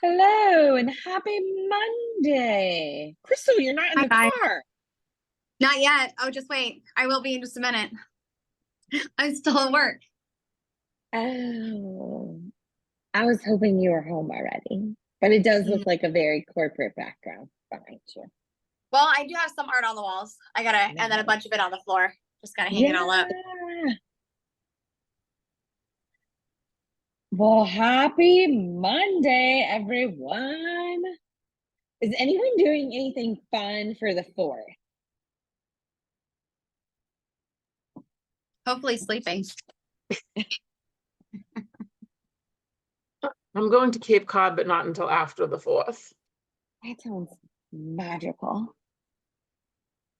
Hello and happy Monday. Crystal, you're not in Hi, the guys. car. Not yet. Oh, just wait. I will be in just a minute. I'm still at work. Oh, I was hoping you were home already, but it does look Mm. like a very corporate background behind you. Well, I do have some art on the walls. And then a Nice. bunch of it on the floor. Just gotta hang it all up. Yeah. Well, happy Monday, everyone. Is anyone doing anything fun for the 4th? Hopefully sleeping. I'm going to Cape Cod, but not until after the 4th. That sounds magical.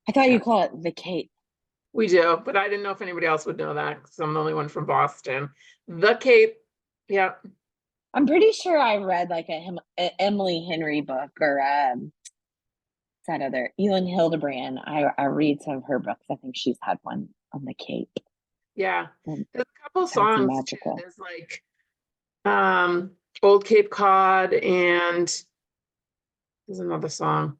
I thought you call it the Cape. We do, but I didn't know if anybody else would know that because I'm the only one from Boston. The Cape, yeah. I'm pretty sure I read like a Emily Henry book or that other Elin Hildebrand. I read some of her books. I think she's had one on the Cape. Yeah. And There's a couple sounds songs too. magical. There's like Old Cape Cod, and there's another song.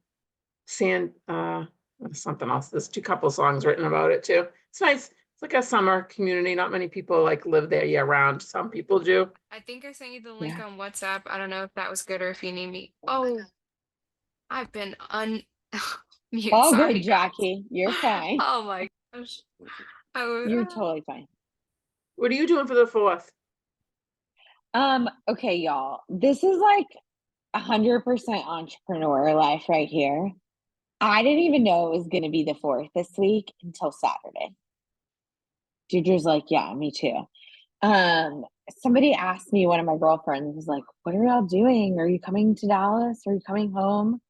Something else. There's two couple songs written about it too. It's nice. It's like a summer community. Not many people like live there year round. Some people do. I think I sent you the link Yeah. on WhatsApp. I don't know if that was good or if you need me. Oh, I've been mute. All Sorry, good, guys. Jackie. You're fine. Oh my gosh. You're totally fine. What are you doing for the 4th? Okay, y'all. This is like 100% entrepreneur life right here. I didn't even know it was going to be the 4th this week until Saturday. Deirdre's like, yeah, me too. Somebody asked me, one of my girlfriends was like, what are y'all doing? Are you coming to Dallas? Are you coming home?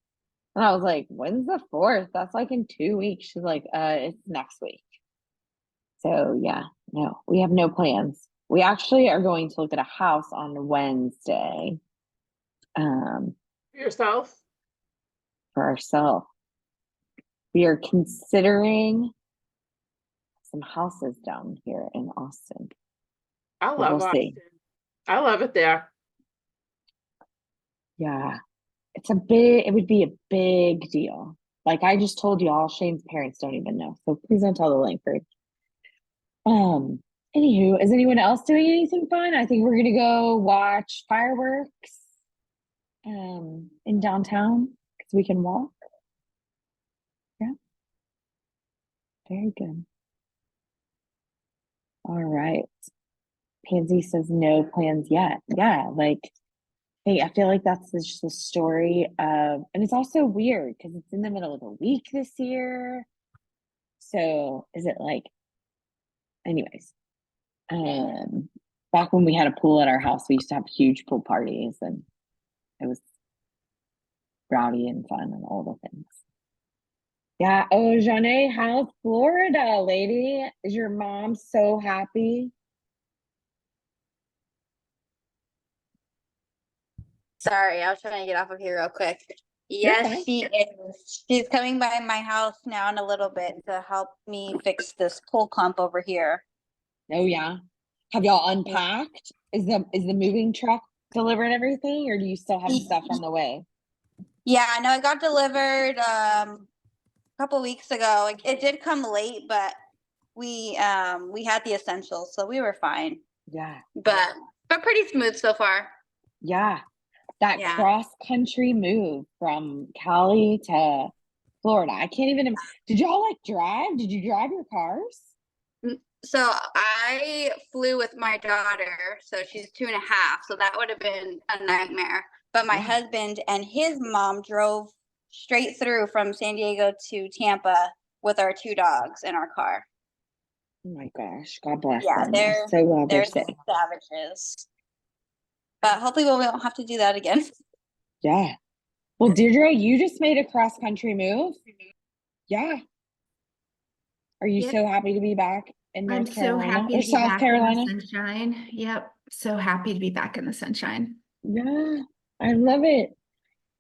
And I was like, when's the 4th? That's like in 2 weeks. She's like, it's next week. So yeah, no, we have no plans. We actually are going to look at a house on Wednesday, For yourself? for ourselves. We are considering some houses down here in Austin. I But love we'll Austin. see. I love it there. Yeah. It would be a big deal. Like I just told you all, Shane's parents don't even know. So please don't tell the Langford. Anywho, is anyone else doing anything fun? I think we're gonna go watch fireworks in downtown because we can walk. Yeah. Very good. All right. Pansy says no plans yet. Yeah, like hey, I feel like that's just the story of, and it's also weird because it's in the middle of the week this year. So is it like, anyways, back when we had a pool at our house, we used to have huge pool parties and it was rowdy and fun and all the things. Yeah. Oh, Janae, how's Florida, lady? Is your mom so happy? Sorry, I was trying to get off of here real quick. You're Yes, fine. she is. She's coming by my house now in a little bit to help me fix this pool clump over here. Oh yeah. Have y'all unpacked? Is the moving truck delivered everything, or do you still have stuff on the way? Yeah, no, it got delivered a couple weeks ago. It did come late, but we had the essentials, so we were fine. Yeah. But pretty smooth so far. Yeah. That Yeah. cross country move from Cali to Florida. I can't even. Did y'all like drive? Did you drive your cars? So I flew with my daughter, so she's 2.5, so that would have been a nightmare. But my husband and his mom drove straight through from San Diego to Tampa with our 2 dogs in our car. Oh my gosh. God bless Yeah, them. they're So glad they're they're safe. savages. But hopefully we won't have to do that again. Yeah. Well, Deirdre, you just made a cross country move. Yeah. Are you Yep. so happy to be back in I'm North so Carolina happy or to be South back Carolina? in the sunshine. Yep. So happy to be back in the sunshine. Yeah. I love it.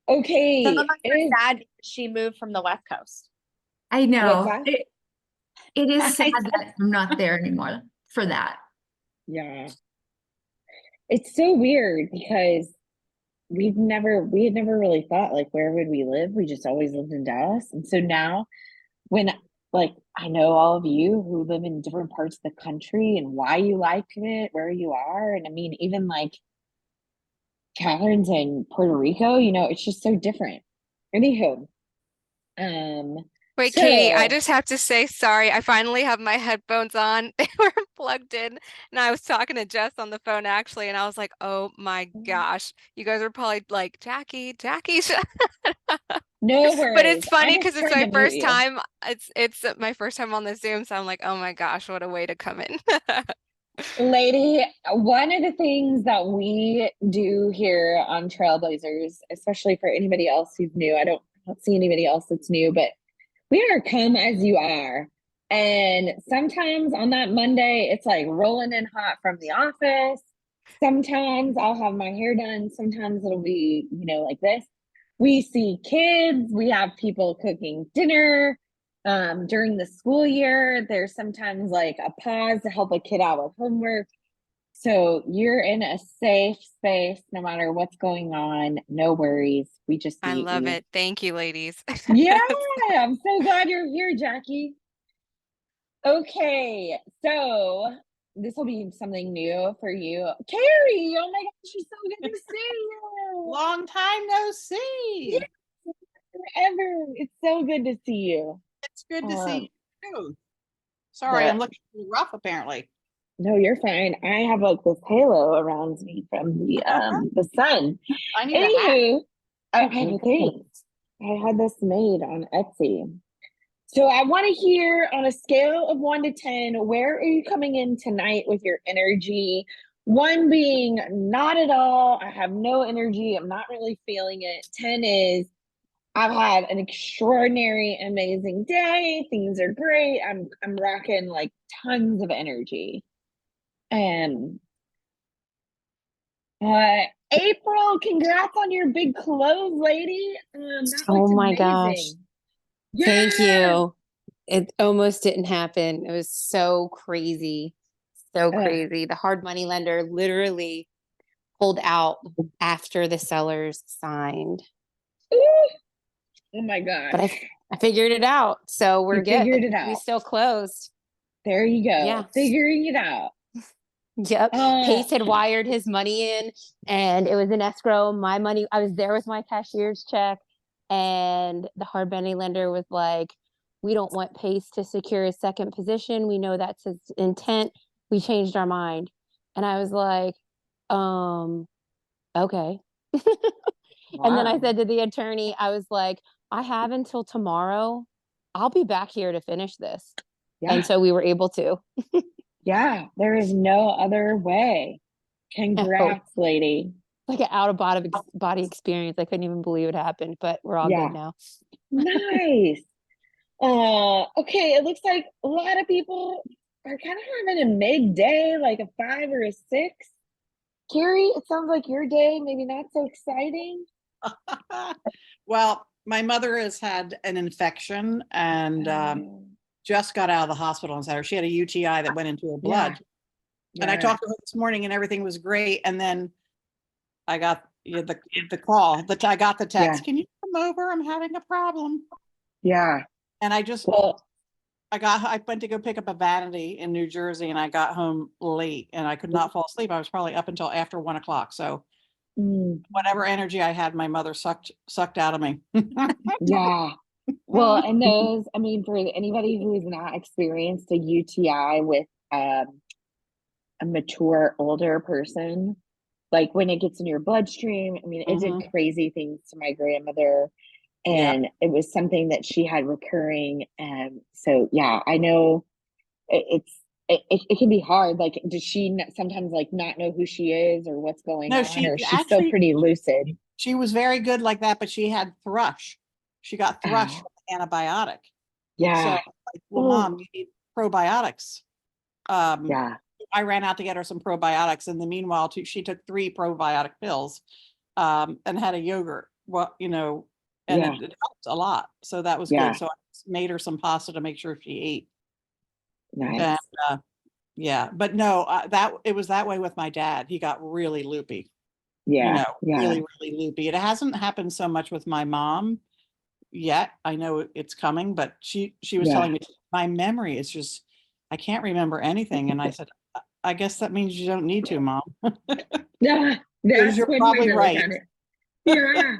Okay. Some of us are sad she moved from the West Coast. I know. What's that? It is sad that I'm not there anymore for that. Yeah. It's so weird because we had never really thought like where would we live? We just always lived in Dallas. And so now when like I know all of you who live in different parts of the country and why you like it, where you are. And I mean, even like Catherine's in Puerto Rico, it's just so different. Anywho, um, Wait, Katie, I so just have to say sorry. I finally have my headphones on. They were plugged in, and I was talking to Jess on the phone actually, and I was like, "Oh my gosh, you guys are probably like, Jackie." no But worries. it's I funny just because it's tried to my mute first you. time. It's my first time on the Zoom, so I'm like, "Oh my gosh, what a way to come in." Lady, one of the things that we do here on Trailblazers, especially for anybody else who's new, I don't see anybody else that's new, but we are come as you are. And sometimes on that Monday, it's like rolling in hot from the office. Sometimes I'll have my hair done. Sometimes it'll be, like this. We see kids, we have people cooking dinner. During the school year, there's sometimes like a pause to help a kid out with homework. So you're in a safe space no matter what's going on. No worries. We just I need love you. it. Thank you, ladies. Yeah, I'm so glad you're here, Jackie. Okay, so this will be something new for you. Carrie, oh my gosh, it's so good to see you. Long time no see. Yes, forever. It's so good to see you. It's good to see you too. But Sorry, I'm looking rough apparently. no, you're fine. I have like this halo around me from the sun. I need a hat. Anywho, thanks. I had this made on Etsy. So I want to hear on a scale of 1 to 10, where are you coming in tonight with your energy? 1 being not at all. I have no energy. I'm not really feeling it. 10 is I've had an extraordinary, amazing day. Things are great. I'm rocking like tons of energy. And April, congrats on your big clothes, lady. That Oh looks my gosh. amazing. Thank Yes! you. It almost didn't happen. It was so crazy. So Ugh. crazy. The hard money lender literally pulled out after the sellers signed. Ooh. Oh my gosh. But I figured it out. So we're You good. figured it We out. still closed. There you go. Yeah. Figuring it out. Yep. Pace had wired his money in and it was in escrow. My money, I was there with my cashier's check, and the hard money lender was like, we don't want Pace to secure his second position. We know that's his intent. We changed our mind. And I was like, okay. And then I Wow. said to the attorney, I was like, I have until tomorrow. I'll be back here to finish this. Yeah. And so we were able to. Yeah. There is no other way. Congrats, lady. Like an out of body experience. I couldn't even believe it happened, but we're all Yeah. good now. Nice. Okay. It looks like a lot of people are kind of having a midday, like a 5 or a 6. Carrie, it sounds like your day maybe not so exciting. Well, my mother has had an infection and just got out of the hospital on Saturday. She had a UTI that went into her blood. And I talked to her this morning and everything was great. And then I got the call that I got the text. Yeah. Can you come over? I'm having a problem. Yeah. And I just, I went to go pick up a vanity in New Jersey and I got home late and I could not fall asleep. I was probably up until after 1 o'clock. So whatever energy I had, my mother sucked out of me. Yeah. Well, and those, I mean, for anybody who has not experienced a UTI with a mature older person, like when it gets in your bloodstream, I mean, it did crazy things to my grandmother, and it was something that she had recurring. And so, yeah, I know it can be hard. Like, does she sometimes like not know who she is or what's going No, on, she or she's still actually pretty lucid? She was very good like that, but she had thrush. She got thrush from the antibiotic. Yeah. So, like, well, Mom, you need probiotics. Yeah. I ran out to get her some probiotics. In the meanwhile, she took 3 probiotic pills and had a yogurt. Well, and it helped a lot. So that was good. So I made her some pasta to make sure she ate. Nice. And, yeah, but no, it was that way with my dad. He got really loopy. Yeah. Yeah. really, really loopy. It hasn't happened so much with my mom yet. I know it's coming, but she was Yeah. telling me my memory is just, I can't remember anything. And I said, I guess that means you don't need to, Mom. Yeah. Because That's you're one way probably to look right. at it. Yeah.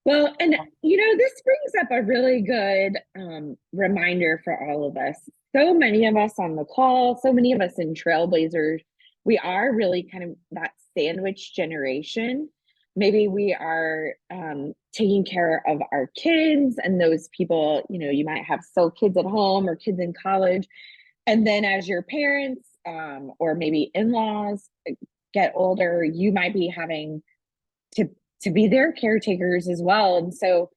Well, and this brings up a really good reminder for all of us. So many of us on the call, so many of us in Trailblazers, we are really kind of that sandwich generation. Maybe we are taking care of our kids and those people, you might have still kids at home or kids in college. And then as your parents or maybe in-laws get older, you might be having to be their caretakers as well. And so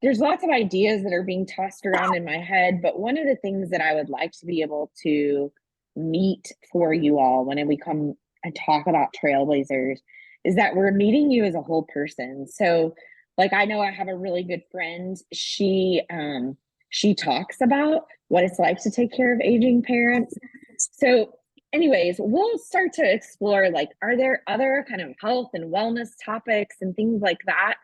there's lots of ideas that are being tossed around in my head, but one of the things that I would like to be able to meet for you all when we come and talk about Trailblazers is that we're meeting you as a whole person. So like, I know I have a really good friend. She talks about what it's like to take care of aging parents. So anyways, we'll start to explore, like, are there other kind of health and wellness topics and things like that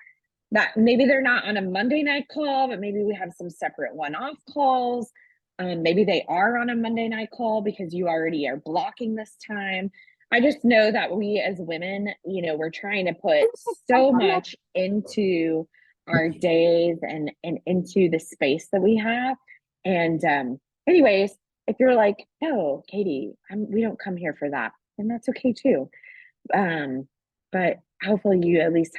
maybe they're not on a Monday night call, but maybe we have some separate one-off calls. Maybe they are on a Monday night call because you already are blocking this time. I just know that we as women, we're trying to put so much into our days and into the space that we have. And anyways, if you're like, no, Caytie, we don't come here for that, then that's okay too. But hopefully you at least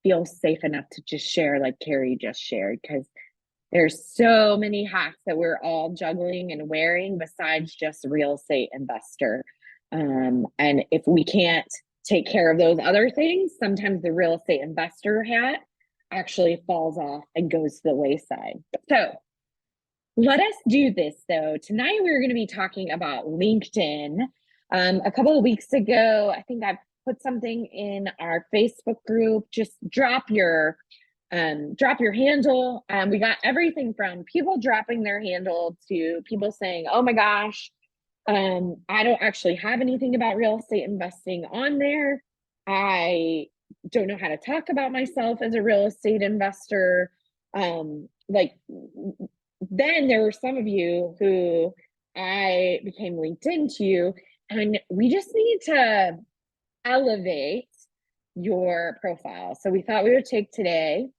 feel safe enough to just share like Carrie just shared, because there's so many hats that we're all juggling and wearing besides just real estate investor. And if we can't take care of those other things, sometimes the real estate investor hat actually falls off and goes to the wayside. So let us do this though. Tonight we're going to be talking about LinkedIn. A couple of weeks ago, I think I put something in our Facebook group. Just drop your handle. We got everything from people dropping their handle to people saying, oh my gosh, I don't actually have anything about real estate investing on there. I don't know how to talk about myself as a real estate investor. Then there were some of you who I became LinkedIn to you, and we just need to elevate your profile. So we thought we would take today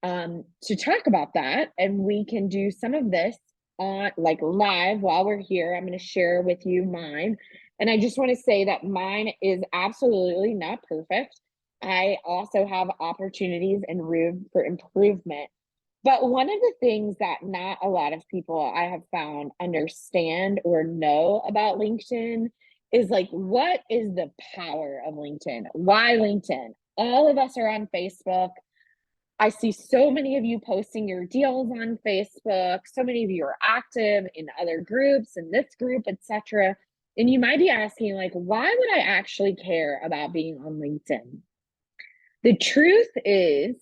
to talk about that, and we can do some of this on like live while we're here. I'm going to share with you mine, and I just want to say that mine is absolutely not perfect. I also have opportunities and room for improvement. But one of the things that not a lot of people I have found understand or know about LinkedIn is like, what is the power of LinkedIn? Why LinkedIn? All of us are on Facebook. I see so many of you posting your deals on Facebook. So many of you are active in other groups, in this group, etc. And you might be asking, like, why would I actually care about being on LinkedIn? The truth is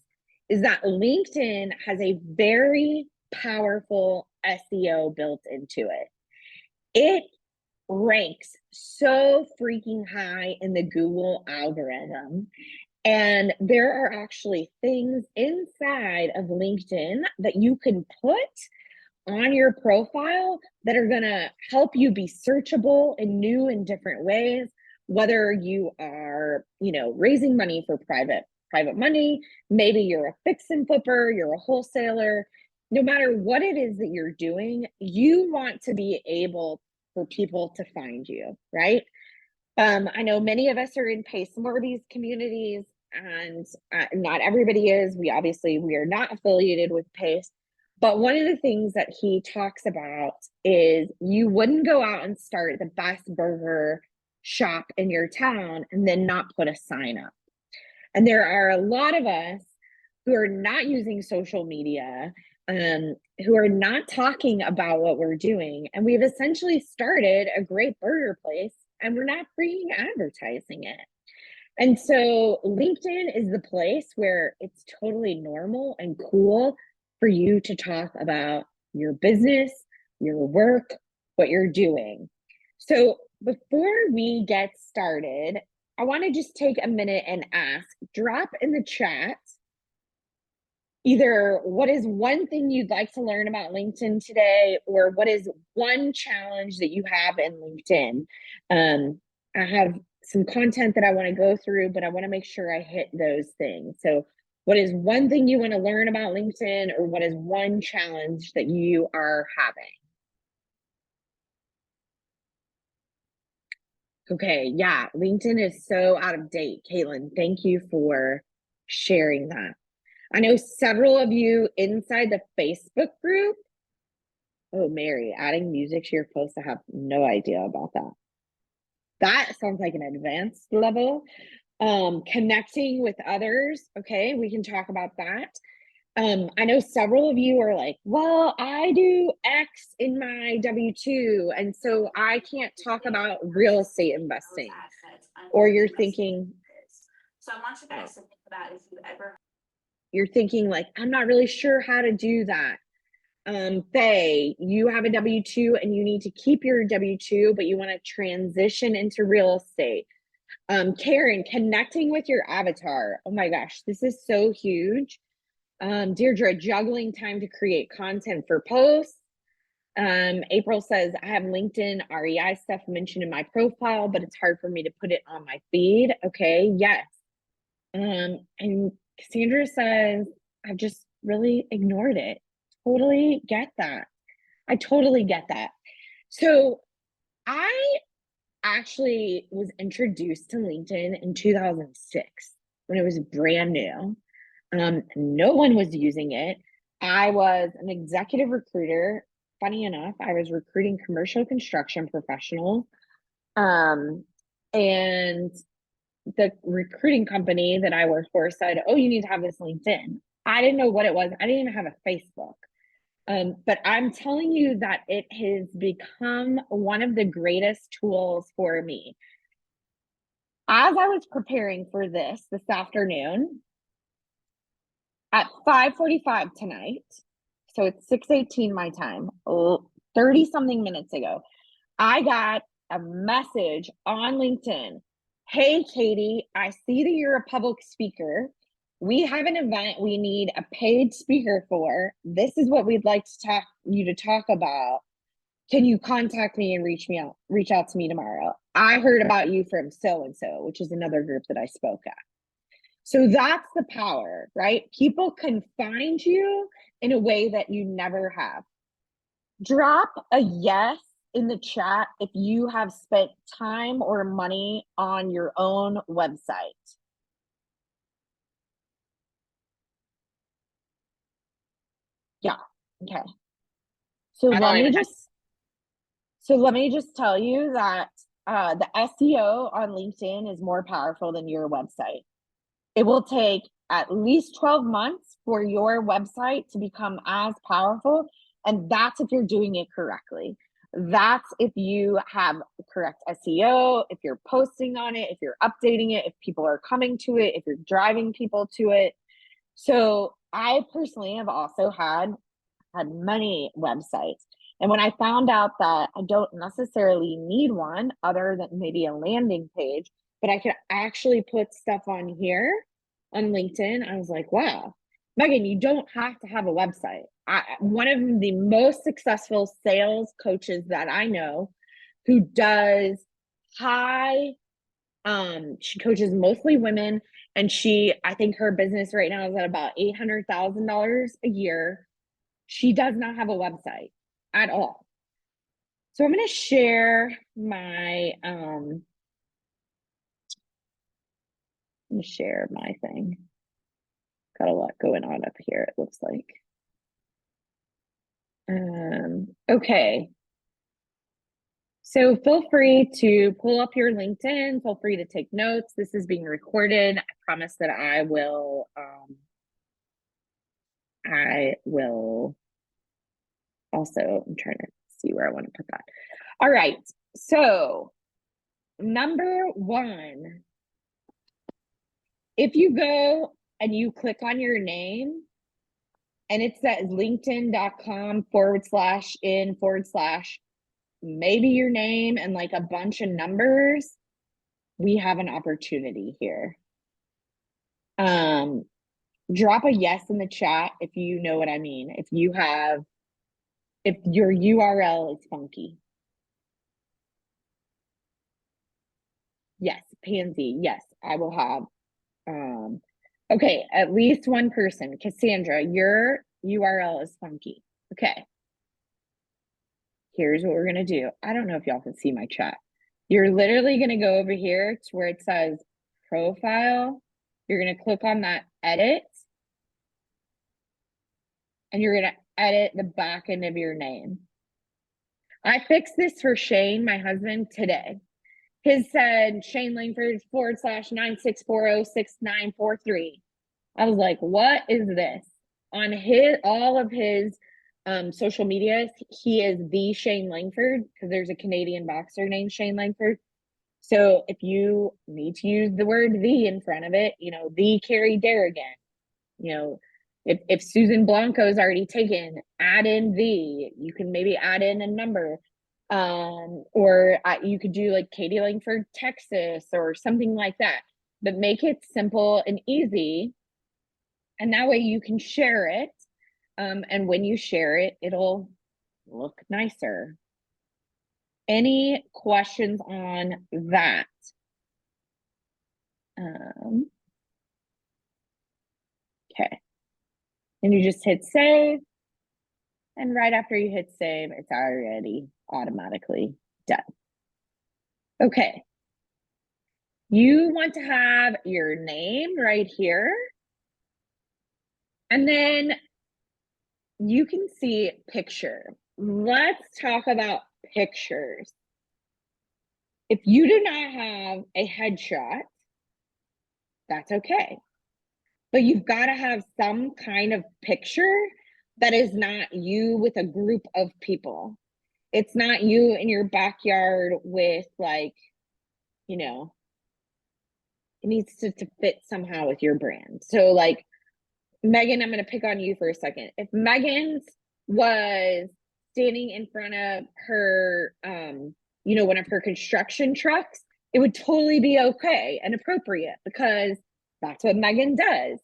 that LinkedIn has a very powerful SEO built into it. It ranks so freaking high in the Google algorithm. And there are actually things inside of LinkedIn that you can put on your profile that are going to help you be searchable in new and different ways, whether you are, raising money for private money, maybe you're a fix and flipper, you're a wholesaler. No matter what it is that you're doing, you want to be able for people to find you, right? I know many of us are in Pace Morby's communities, and not everybody is. We are not affiliated with Pace. But one of the things that he talks about is you wouldn't go out and start the best burger shop in your town and then not put a sign up. And there are a lot of us who are not using social media, who are not talking about what we're doing. And we've essentially started a great burger place and we're not freaking advertising it. And so LinkedIn is the place where it's totally normal and cool for you to talk about your business, your work, what you're doing. So before we get started, I want to just take a minute and drop in the chat either what is one thing you'd like to learn about LinkedIn today, or what is one challenge that you have in LinkedIn. I have some content that I want to go through, but I want to make sure I hit those things. So what is one thing you want to learn about LinkedIn, or what is one challenge that you are having? Okay, yeah, LinkedIn is so out of date. Caitlin, thank you for sharing that. I know several of you inside the Facebook group. Oh, Mary, adding music to your post, I have no idea about that. That sounds like an advanced level. Connecting with others. Okay, we can talk about that. I know several of you are like, well, I do X in my W-2, and so I can't talk about real estate investing. Or you're thinking, so I want you guys to think about if you ever. You're thinking like, I'm not really sure how to do that. Faye, you have a W-2 and you need to keep your W-2, but you want to transition into real estate. Karen, connecting with your avatar. Oh my gosh, this is so huge. Deirdre, juggling time to create content for posts. April says, I have LinkedIn REI stuff mentioned in my profile, but it's hard for me to put it on my feed. Okay, yes. And Cassandra says, I've just really ignored it. Totally get that. I totally get that. So I actually was introduced to LinkedIn in 2006 when it was brand new. No one was using it. I was an executive recruiter. Funny enough, I was recruiting commercial construction professionals. And the recruiting company that I worked for said, oh, you need to have this LinkedIn. I didn't know what it was. I didn't even have a Facebook. But I'm telling you that it has become one of the greatest tools for me. As I was preparing for this afternoon at 5:45 tonight, so it's 6:18 my time, 30 something minutes ago, I got a message on LinkedIn. Hey, Caytie, I see that you're a public speaker. We have an event we need a paid speaker for. This is what we'd like to talk about. Can you contact me and reach out to me tomorrow? I heard about you from so-and-so, which is another group that I spoke at. So that's the power, right? People can find you in a way that you never have. Drop a yes in the chat if you have spent time or money on your own website. Yeah, okay. So let me just tell you that the SEO on LinkedIn is more powerful than your website. It will take at least 12 months for your website to become as powerful, and that's if you're doing it correctly. That's if you have the correct SEO, if you're posting on it, if you're updating it, if people are coming to it, if you're driving people to it. So I personally have also had many websites. And when I found out that I don't necessarily need one other than maybe a landing page, but I could actually put stuff on here on LinkedIn, I was like, wow, Megan, you don't have to have a website. One of the most successful sales coaches that I know who does she coaches mostly women, and I think her business right now is at about $800,000 a year. She does not have a website at all. So I'm going to share my thing. Got a lot going on up here, it looks like. Okay. So feel free to pull up your LinkedIn, feel free to take notes. This is being recorded. I promise that I will also, I'm trying to see where I want to put that. All right, so number one, if you go and you click on your name and it says linkedin.com/in/ maybe your name and like a bunch of numbers, we have an opportunity here. Drop a yes in the chat if you know what I mean. If your URL is funky. Yes, Pansy. Yes, I will have. Okay, at least one person. Cassandra, your URL is funky. Okay. Here's what we're gonna do. I don't know if y'all can see my chat. You're literally gonna go over here to where it says profile. You're gonna click on that edit. And you're gonna edit the back end of your name. I fixed this for Shane, my husband, today. His said Shane Langford /96406943. I was like, what is this? On all of his social medias, he is the Shane Langford because there's a Canadian boxer named Shane Langford. So if you need to use the word the in front of it, the Carrie Darrigan, if Susan Blanco is already taken, add in the, you can maybe add in a number. Or you could do like Caytie Langford, Texas, or something like that, but make it simple and easy. And that way you can share it. And when you share it, it'll look nicer. Any questions on that? Okay. And you just hit save. And right after you hit save, it's already automatically done. Okay. You want to have your name right here. And then you can see picture. Let's talk about pictures. If you do not have a headshot, that's okay. But you've got to have some kind of picture that is not you with a group of people. It's not you in your backyard with it needs to fit somehow with your brand. So like Megan, I'm going to pick on you for a second. If Megan's was standing in front of her, one of her construction trucks, it would totally be okay and appropriate because that's what Megan does.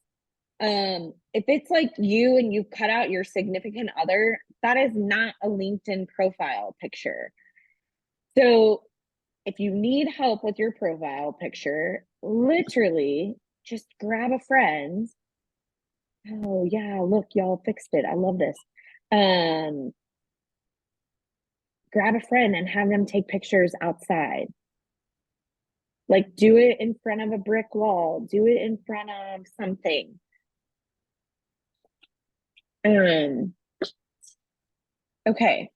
If it's like you and you cut out your significant other, that is not a LinkedIn profile picture. So if you need help with your profile picture, literally just grab a friend. Oh yeah, look, y'all fixed it. I love this. Grab a friend and have them take pictures outside. Like do it in front of a brick wall, do it in front of something. Okay.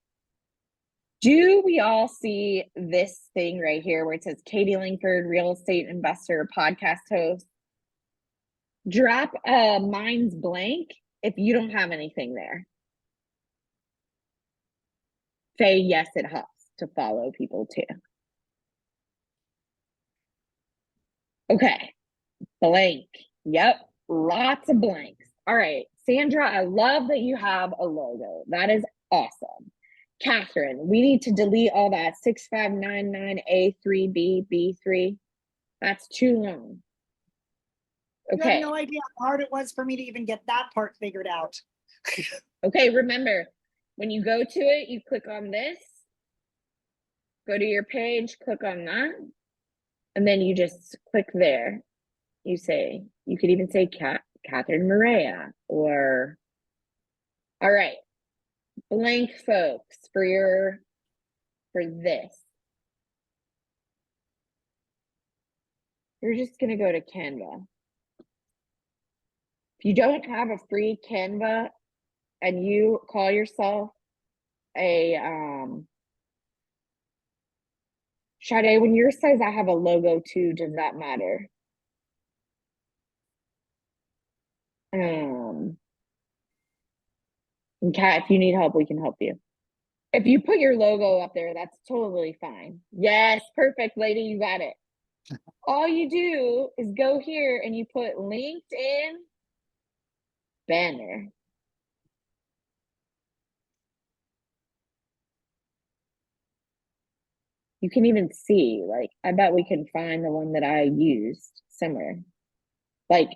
Do we all see this thing right here where it says Caytie Langford, real estate investor, podcast host? Drop mine's blank if you don't have anything there. Say yes, it helps to follow people too. Okay, blank. Yep, lots of blanks. All right, Sandra, I love that you have a logo. That is awesome. Catherine, we need to delete all that 6599A3B B3. That's too long. You have no idea how hard it was for me to even get that part figured out. Okay, remember, when you go to it, you click on this, go to your page, click on that, and then you just click there. You could even say Catherine Maria, or, all right, blank folks for this. You're just gonna go to Canva. If you don't have a free Canva and you call yourself a, Sade, when yours says I have a logo too, does that matter? And Kat, if you need help, we can help you. If you put your logo up there, that's totally fine. Yes, perfect, lady, you got it. All you do is go here and you put LinkedIn banner. You can even see, like, I bet we can find the one that I used somewhere. Like,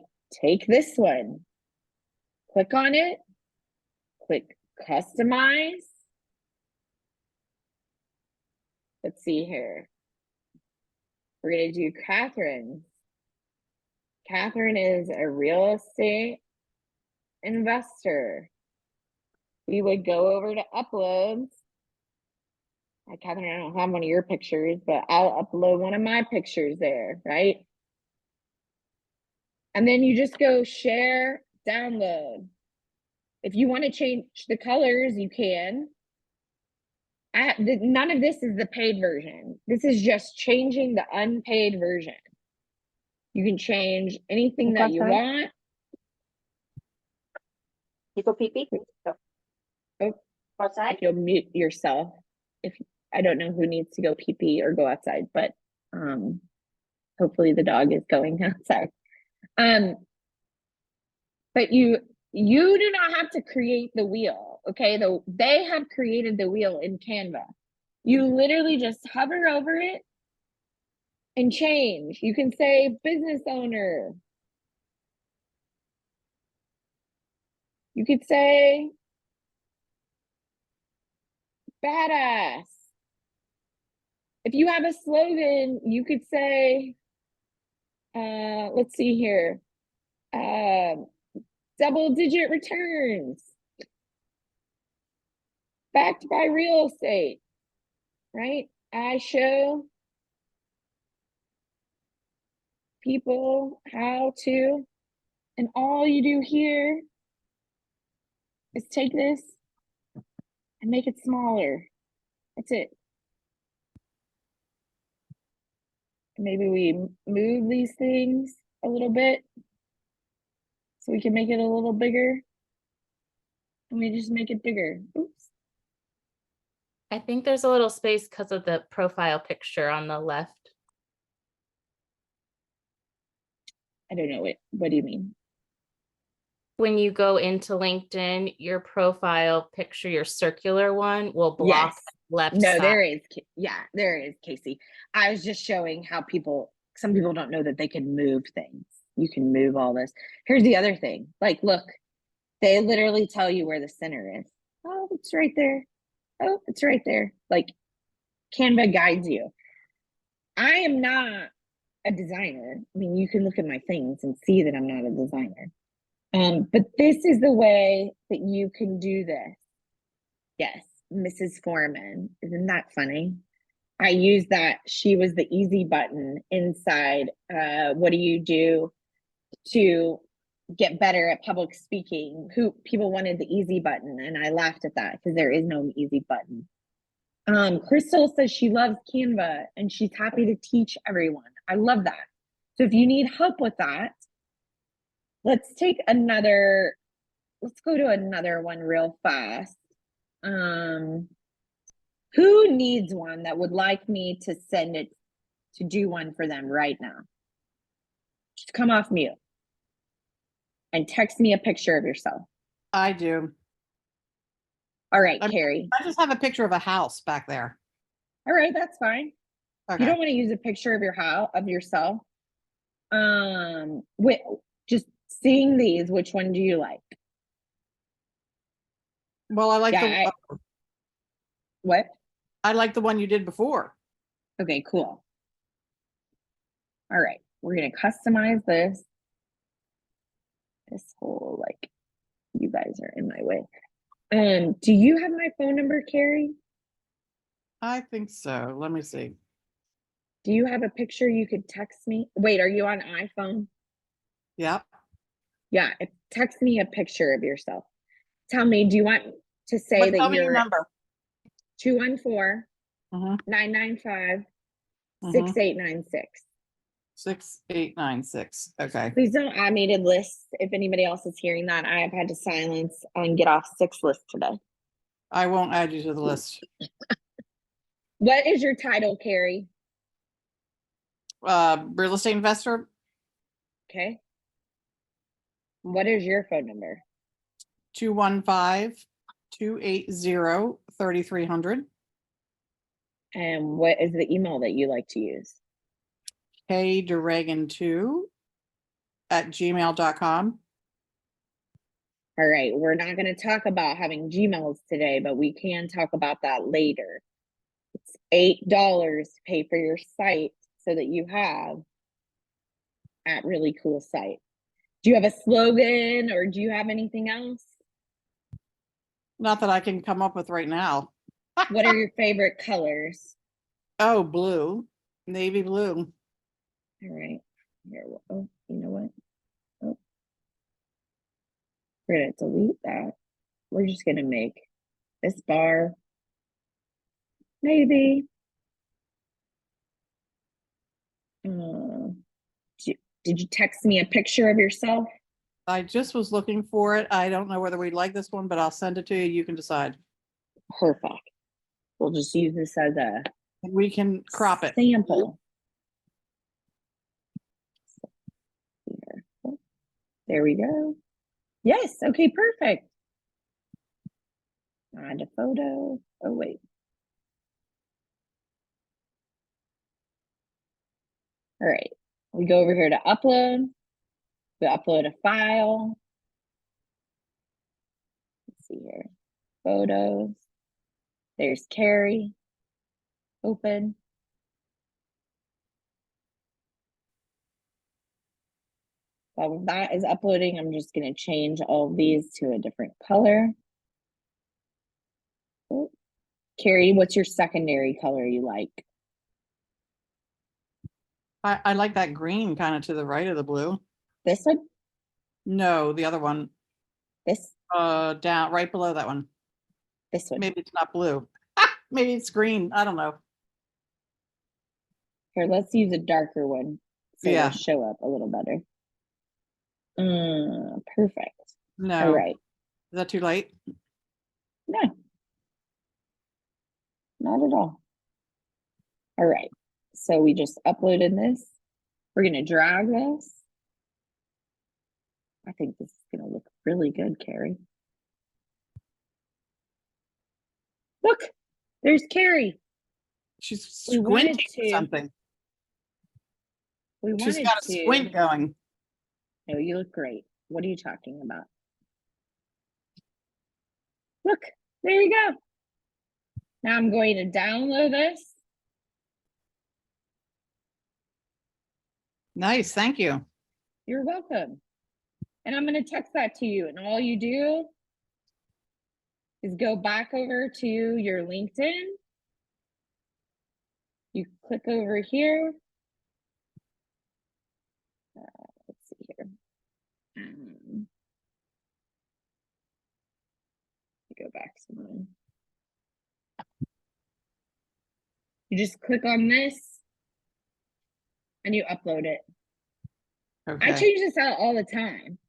take this one, click on it, click customize. Let's see here. We're going to do Catherine. Catherine is a real estate investor. We would go over to uploads. Catherine, I don't have one of your pictures, but I'll upload one of my pictures there, right? And then you just go share, download. If you want to change the colors, you can. None of this is the paid version. This is just changing the unpaid version. You can change anything that you want. You go pee pee. Oh, Outside. if you'll mute yourself. If I don't know who needs to go pee pee or go outside, but hopefully the dog is going outside. But you do not have to create the wheel, okay? They have created the wheel in Canva. You literally just hover over it and change. You can say business owner. You could say badass. If you have a slogan, you could say, let's see here, double-digit returns, backed by real estate, right? I show people how to, and all you do here is take this and make it smaller. That's it. Maybe we move these things a little bit so we can make it a little bigger. And we just make it bigger. Oops. I think there's a little space because of the profile picture on the left. I don't know what do you mean? When you go into LinkedIn, your profile picture, your circular one, will block Yes. left No, side. there is. Yeah, there is, Casey. I was just showing how some people don't know that they can move things. You can move all this. Here's the other thing. Like, look, they literally tell you where the center is. Oh, it's right there. Oh, it's right there. Like, Canva guides you. I am not a designer. I mean, you can look at my things and see that I'm not a designer. But this is the way that you can do this. Yes, Mrs. Foreman. Isn't that funny? I used that. She was the easy button inside. What do you do to get better at public speaking? People wanted the easy button, and I laughed at that because there is no easy button. Crystal says she loves Canva and she's happy to teach everyone. I love that. So if you need help with that, let's go to another one real fast. Who needs one that would like me to send it to do one for them right now? Just come off mute and text me a picture of yourself. I do. All right, Carrie. I just have a picture of a house back there. All right, that's fine. Okay. You don't want to use a picture of yourself. Just seeing these, which one do you like? Well, I like what? I like the one you did before. Okay, cool. All right, we're gonna customize this. This whole, like, you guys are in my way. Do you have my phone number, Carrie? I think so. Let me see. Do you have a picture you could text me? Wait, are you on iPhone? Yep. Yeah, text me a picture of yourself. Tell me, do you want to say that tell me your you're number. 214-995-6896. 6896. Okay. Please don't add me to lists. If anybody else is hearing that, I have had to silence and get off 6 lists today. I won't add you to the list. What is your title, Carrie? Real estate investor. Okay. What is your phone number? 215-280-3300. And what is the email that you like to use? kdragon2@gmail.com. All right, we're not going to talk about having Gmails today, but we can talk about that later. It's $8 to pay for your site so that you have at really cool site. Do you have a slogan or do you have anything else? Not that I can come up with right now. What are your favorite colors? Oh, blue, navy blue. All right. Here, oh, you know what? Oh. We're going to delete that. We're just going to make this bar maybe. Did you text me a picture of yourself? I just was looking for it. I don't know whether we'd like this one, but I'll send it to you. You can decide. Perfect. We'll just use this as a We can crop it. sample. There we go. Yes. Okay, perfect. Add a photo. Oh, wait. All right. We go over here to upload. We upload a file. Let's see here. Photos. There's Carrie. Open. While that is uploading, I'm just going to change all of these to a different color. Oh. Carrie, what's your secondary color you like? I like that green kind of to the right of the blue. This one? No, the other one. This? Down right below that one. This one. Maybe it's not blue. Maybe it's green. I don't know. Here, let's use a darker one so Yeah. it'll show up a little better. Perfect. No. All right. Is that too late? No. Not at all. All right. So we just uploaded this. We're going to drag this. I think this is going to look really good, Carrie. Look, there's Carrie. She's We wanted squinting to- something. We She's wanted got a to. squint going. No, you look great. What are you talking about? Look, there you go. Now I'm going to download this. Nice, thank you. You're welcome. And I'm going to text that to you. And all you do is go back over to your LinkedIn. You click over here. Let's see here. Go back to mine. You just click on this and you upload it. Okay. I change this out all the time.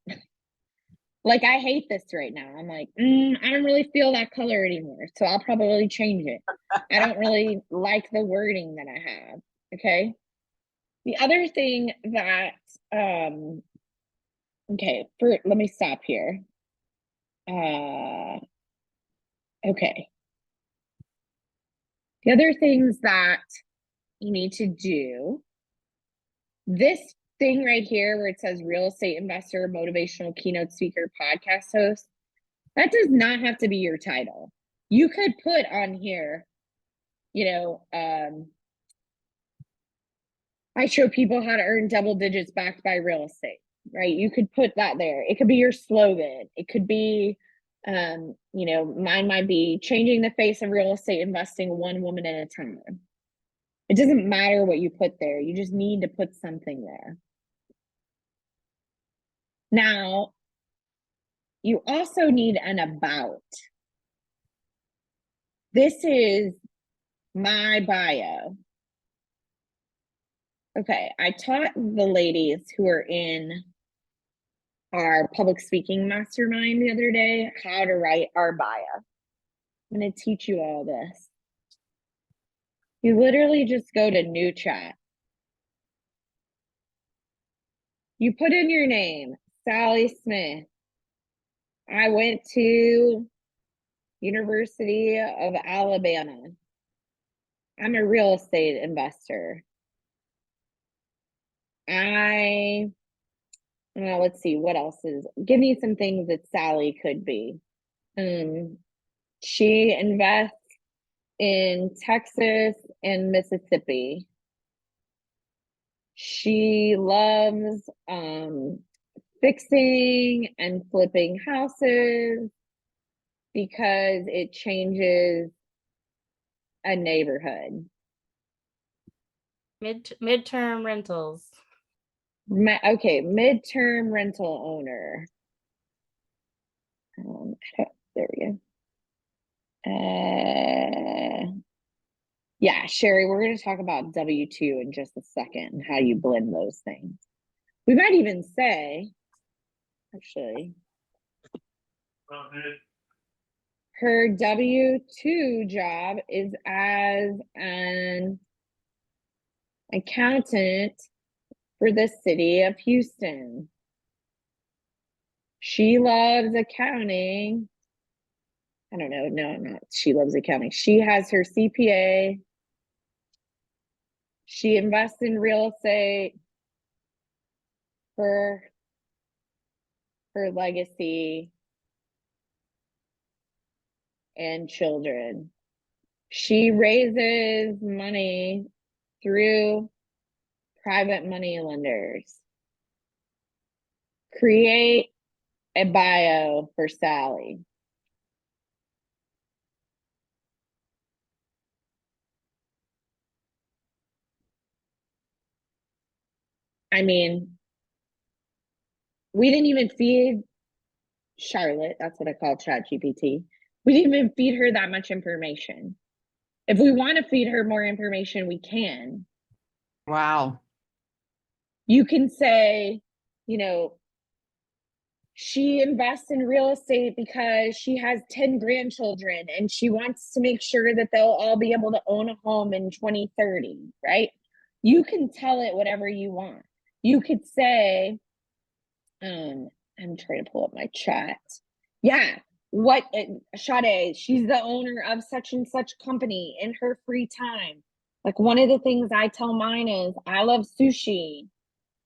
Like, I hate this right now. I'm like, I don't really feel that color anymore. So I'll probably change it. I don't really like the wording that I have. Okay. The other thing that, okay, let me stop here. Okay. The other things that you need to do, this thing right here where it says real estate investor, motivational keynote speaker, podcast host, that does not have to be your title. You could put on here, you know, I show people how to earn double digits backed by real estate, right? You could put that there. It could be your slogan. It could be, you know, mine might be changing the face of real estate investing one woman at a time. It doesn't matter what you put there. You just need to put something there. Now, you also need an about. This is my bio. Okay, I taught the ladies who are in our public speaking mastermind the other day how to write our bio. I'm going to teach you all this. You literally just go to new chat. You put in your name, Sally Smith. I went to University of Alabama. I'm a real estate investor. Let's see, what else is, give me some things that Sally could be. She invests in Texas and Mississippi. She loves fixing and flipping houses because it changes a neighborhood. Midterm rentals. Okay, midterm rental owner. There we go. Yeah, Sherry, we're going to talk about W-2 in just a second and how you blend those things. We might even say, actually, her W-2 job is as an accountant for the city of Houston. She loves accounting. I don't know. No, not she loves accounting. She has her CPA. She invests in real estate for her legacy and children. She raises money through private money lenders. Create a bio for Sally. I mean, we didn't even feed Charlotte, that's what I call ChatGPT. We didn't even feed her that much information. If we want to feed her more information, we can. Wow. You can say, you know, she invests in real estate because she has 10 grandchildren and she wants to make sure that they'll all be able to own a home in 2030, right? You can tell it whatever you want. You could say, I'm trying to pull up my chat. Yeah, Sade, she's the owner of such and such company in her free time. Like, one of the things I tell mine is I love sushi.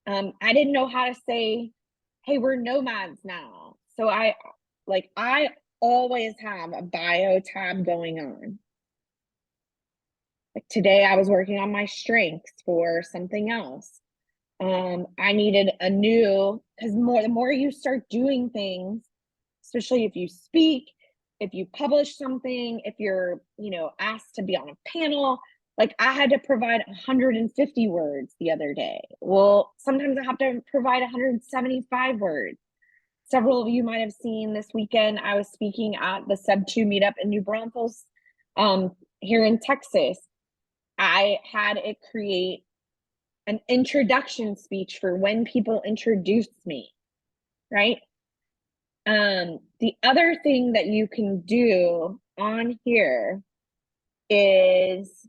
I didn't know how to say, hey, we're nomads now. So I always have a bio tab going on. Like today I was working on my strengths for something else. I needed a new, because the more you start doing things, especially if you speak, if you publish something, if you're, asked to be on a panel, like I had to provide 150 words the other day. Well, sometimes I have to provide 175 words. Several of you might have seen this weekend, I was speaking at the Sub 2 meetup in New Braunfels, here in Texas. I had it create an introduction speech for when people introduce me, right? The other thing that you can do on here is,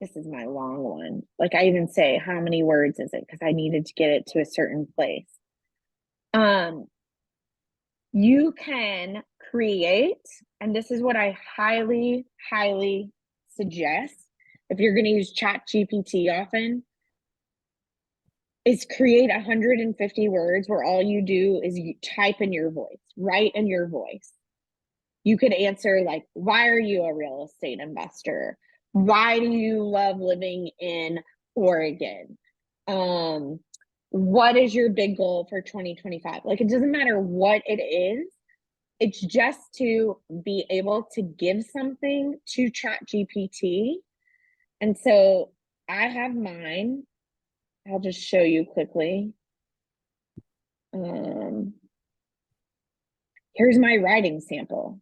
this is my long one. Like I even say, how many words is it? Because I needed to get it to a certain place. You can create, and this is what I highly, highly suggest if you're going to use ChatGPT often, is create 150 words where all you do is you type in your voice, write in your voice. You could answer like, why are you a real estate investor? Why do you love living in Oregon? What is your big goal for 2025? Like, it doesn't matter what it is. It's just to be able to give something to ChatGPT. And so I have mine. I'll just show you quickly. Here's my writing sample.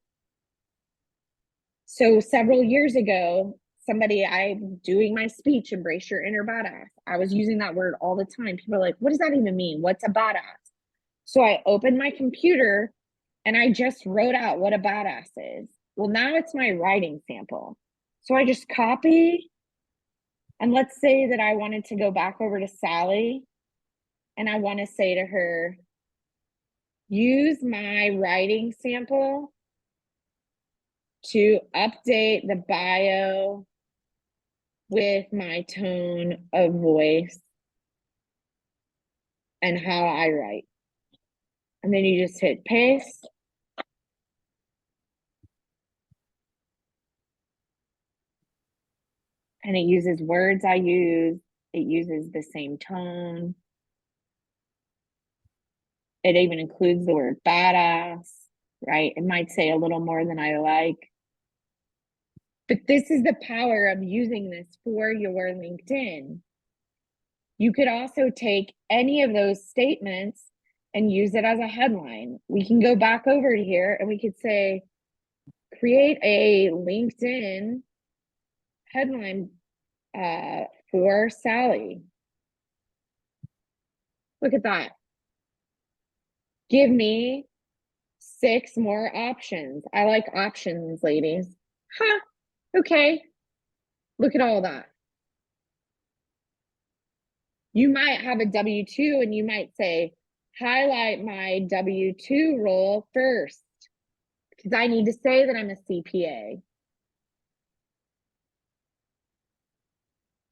So several years ago, I'm doing my speech, embrace your inner badass. I was using that word all the time. People are like, what does that even mean? What's a badass? So I opened my computer and I just wrote out what a badass is. Well, now it's my writing sample. So I just copy, and let's say that I wanted to go back over to Sally and I want to say to her, use my writing sample to update the bio with my tone of voice and how I write. And then you just hit paste. And it uses words I use. It uses the same tone. It even includes the word badass, right? It might say a little more than I like. But this is the power of using this for your LinkedIn. You could also take any of those statements and use it as a headline. We can go back over to here and we could say, create a LinkedIn headline for Sally. Look at that. Give me 6 more options. I like options, ladies. Huh, okay. Look at all that. You might have a W-2 and you might say, highlight my W-2 role first, because I need to say that I'm a CPA.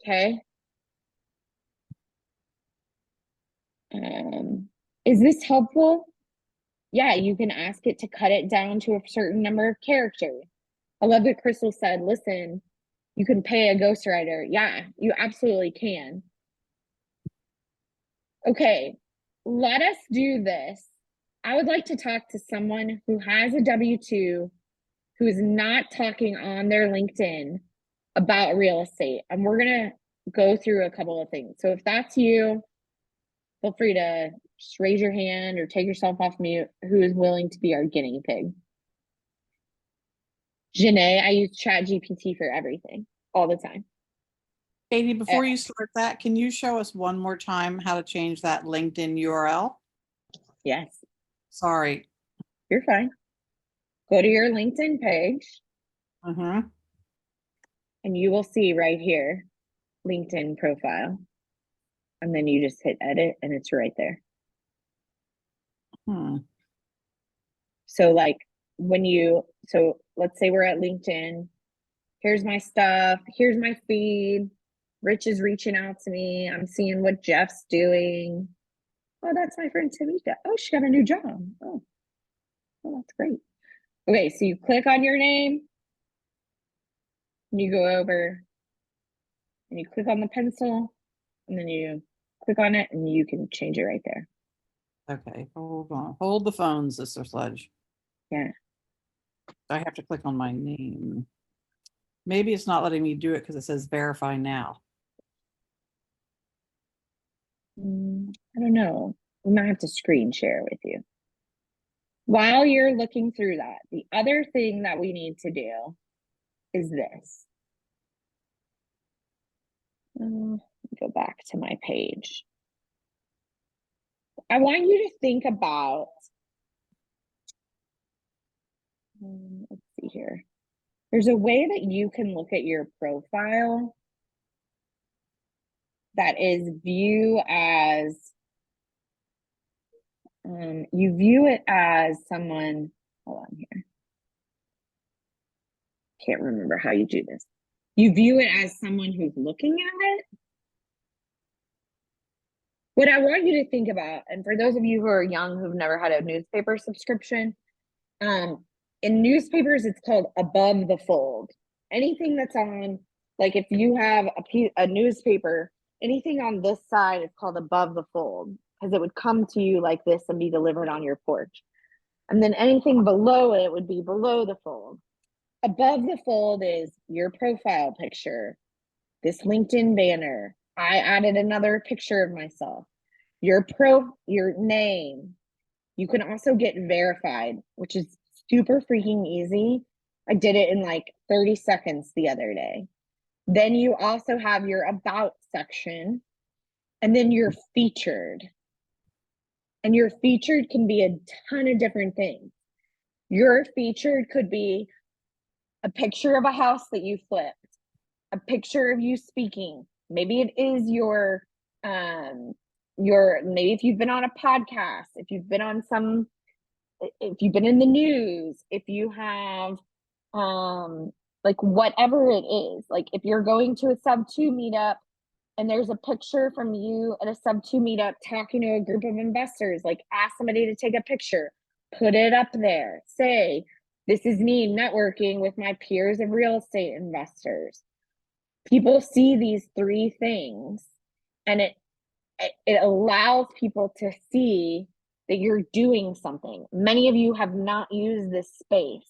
Okay. Is this helpful? Yeah, you can ask it to cut it down to a certain number of characters. I love that Crystal said, listen, you can pay a ghostwriter. Yeah, you absolutely can. Okay, let us do this. I would like to talk to someone who has a W-2, who is not talking on their LinkedIn about real estate. And we're going to go through a couple of things. So if that's you, feel free to just raise your hand or take yourself off mute. Who is willing to be our guinea pig? Janae, I use ChatGPT for everything, all the time. Katie, before you start that, can you show us one more time how to change that LinkedIn URL? Yes. Sorry. You're fine. Go to your LinkedIn page. Mm-hmm. And you will see right here, LinkedIn profile. And then you just hit edit and it's right there. So like so let's say we're at LinkedIn. Here's my stuff. Here's my feed. Rich is reaching out to me. I'm seeing what Jeff's doing. Oh, that's my friend Tamika. Oh, she got a new job. Oh, that's great. Okay, so you click on your name. And you go over and you click on the pencil. And then you click on it and you can change it right there. Okay, hold on. Hold the phone, Sister Sledge. Yeah. I have to click on my name. Maybe it's not letting me do it because it says verify now. I don't know. We might have to screen share with you. While you're looking through that, the other thing that we need to do is this. Go back to my page. I want you to think about, let's see here. There's a way that you can look at your profile that is view as, you view it as someone, hold on here. Can't remember how you do this. You view it as someone who's looking at it. What I want you to think about, and for those of you who are young who've never had a newspaper subscription, in newspapers, it's called above the fold. Anything that's on, like if you have a newspaper, anything on this side is called above the fold because it would come to you like this and be delivered on your porch. And then anything below it would be below the fold. Above the fold is your profile picture, this LinkedIn banner. I added another picture of myself, your name. You can also get verified, which is super freaking easy. I did it in like 30 seconds the other day. Then you also have your about section, and then you're featured. And your featured can be a ton of different things. Your featured could be a picture of a house that you flipped, a picture of you speaking. Maybe it is maybe if you've been on a podcast, if you've been on if you've been in the news, if you have like whatever it is, like if you're going to a sub 2 meetup and there's a picture from you at a sub 2 meetup talking to a group of investors, like ask somebody to take a picture, put it up there, say, this is me networking with my peers of real estate investors. People see these 3 things and it allows people to see that you're doing something. Many of you have not used this space.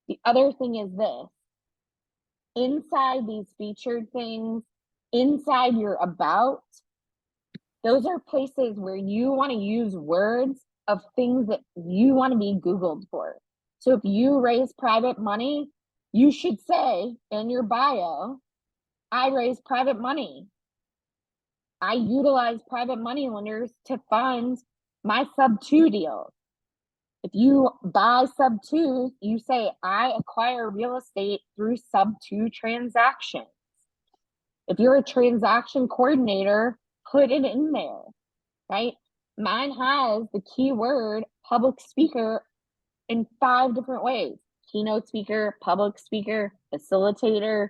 The other thing is this, inside these featured things, inside your about, those are places where you want to use words of things that you want to be Googled for. So if you raise private money, you should say in your bio, I raise private money. I utilize private money lenders to fund my sub 2 deals. If you buy sub 2, you say, I acquire real estate through sub 2 transactions. If you're a transaction coordinator, put it in there, right? Mine has the keyword public speaker in 5 different ways: keynote speaker, public speaker, facilitator,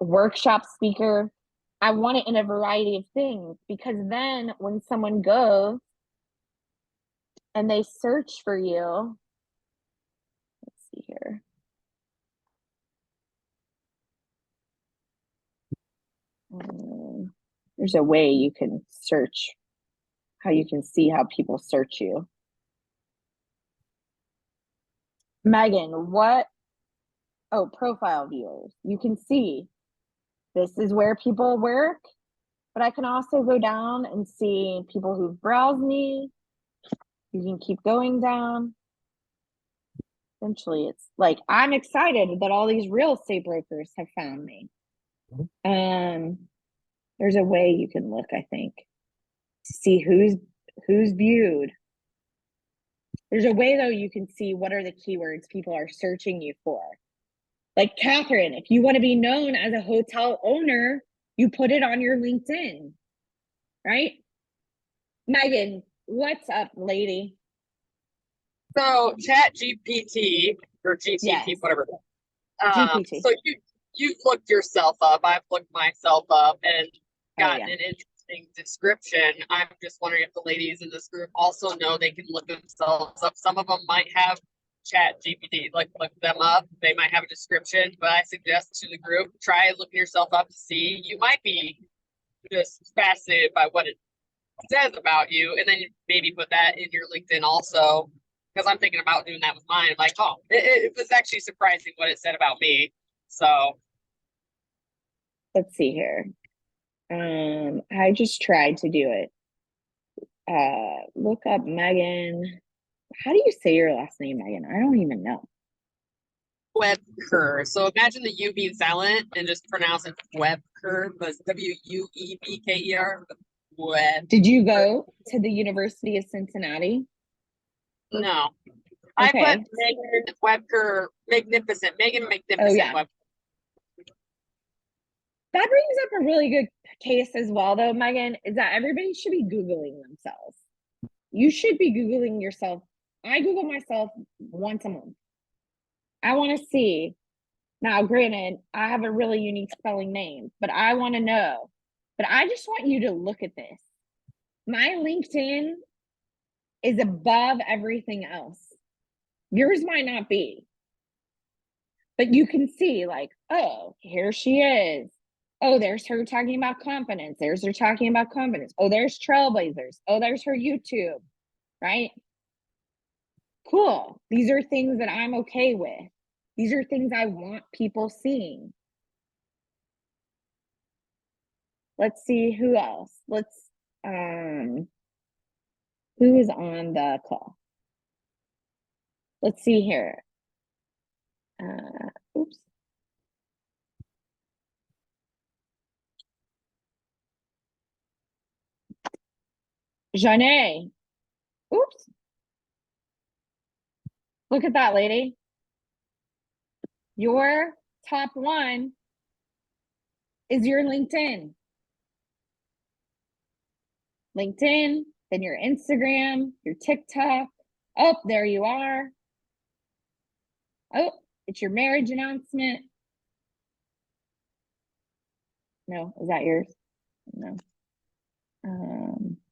workshop speaker. I want it in a variety of things, because then when someone goes and they search for you, let's see here. There's a way you can search, how you can see how people search you. Megan, what? Oh, profile viewers. You can see this is where people work, but I can also go down and see people who've browsed me. You can keep going down. Essentially, it's like, I'm excited that all these real estate brokers have found me. There's a way you can look, I think, to see who's viewed. There's a way, though, you can see what are the keywords people are searching you for. Like Catherine, if you want to be known as a hotel owner, you put it on your LinkedIn, right? Megan, what's up, lady? So Chat GPT or GTP, Yes. whatever. GPT. So you've looked yourself up. I've looked myself up and gotten an interesting description. I'm just wondering if the ladies in this group also know they can look themselves up. Some of them might have Chat GPT, like look them up. They might have a description, but I suggest to the group, try looking yourself up to see. You might be just fascinated by what it says about you, and then you maybe put that in your LinkedIn also. Because I'm thinking about doing that with mine. Like, oh, it was actually surprising what it said about me. So let's see here. I just tried to do it. Look up Megan. How do you say your last name, Megan? I don't even know. Webker. So imagine the U being silent and just pronounce it Webker, but it's Wuebker. Web. Did you go to the University of Cincinnati? No. Okay. I put Megan Webker, Magnificent. Megan Magnificent. Oh, yeah. Webker. That brings up a really good case as well, though, Megan, is that everybody should be Googling themselves. You should be Googling yourself. I Google myself once a month. I want to see. Now, granted, I have a really unique spelling name, but I want to know. But I just want you to look at this. My LinkedIn is above everything else. Yours might not be. But you can see, like, oh, here she is. Oh, there's her talking about confidence. There's her talking about confidence. Oh, there's Trailblazers. Oh, there's her YouTube, right? Cool. These are things that I'm okay with. These are things I want people seeing. Let's see who else. Let's, who is on the call? Let's see here. Oops. Janae. Oops. Look at that, lady. Your top one is your LinkedIn. LinkedIn, then your Instagram, your TikTok. Oh, there you are. Oh, it's your marriage announcement. No, is that yours? No.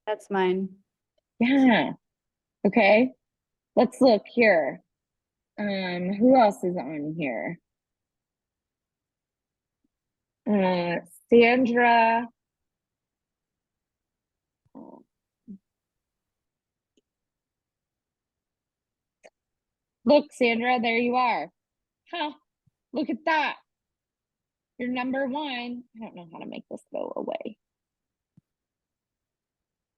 That's mine. Yeah. Okay. Let's look here. Who else is on here? Sandra. Look, Sandra, there you are. Huh. Look at that. You're number one. I don't know how to make this go away.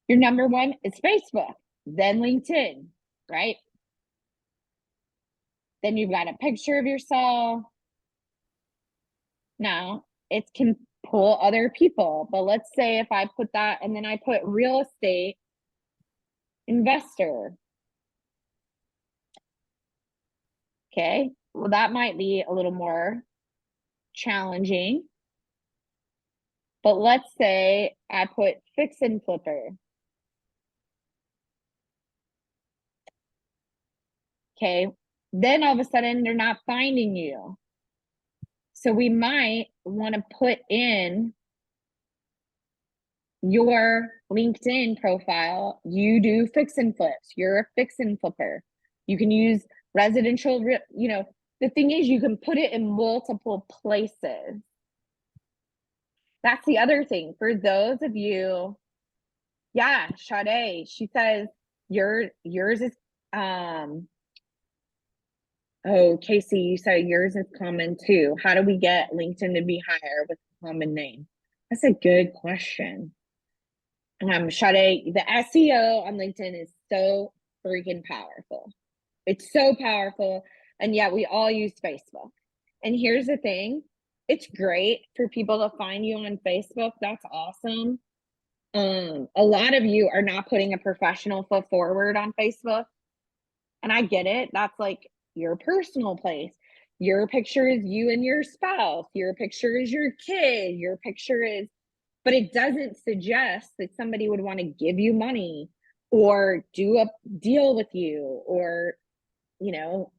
Your number one is Facebook, then LinkedIn, right? Then you've got a picture of yourself. Now it can pull other people, but let's say if I put that and then I put real estate investor. Okay, well, that might be a little more challenging. But let's say I put fix and flipper. Okay, then all of a sudden they're not finding you. So we might want to put in your LinkedIn profile. You do fix and flips. You're a fix and flipper. You can use residential, you know, the thing is you can put it in multiple places. That's the other thing for those of you. Yeah, Sade, she says yours is oh, Casey, you said yours is common too. How do we get LinkedIn to be higher with a common name? That's a good question. Sade, the SEO on LinkedIn is so freaking powerful. It's so powerful. And yet we all use Facebook. And here's the thing. It's great for people to find you on Facebook. That's awesome. A lot of you are not putting a professional foot forward on Facebook. And I get it. That's like your personal place. Your picture is you and your spouse. Your picture is your kid. Your picture is, but it doesn't suggest that somebody would want to give you money or do a deal with you or, you know,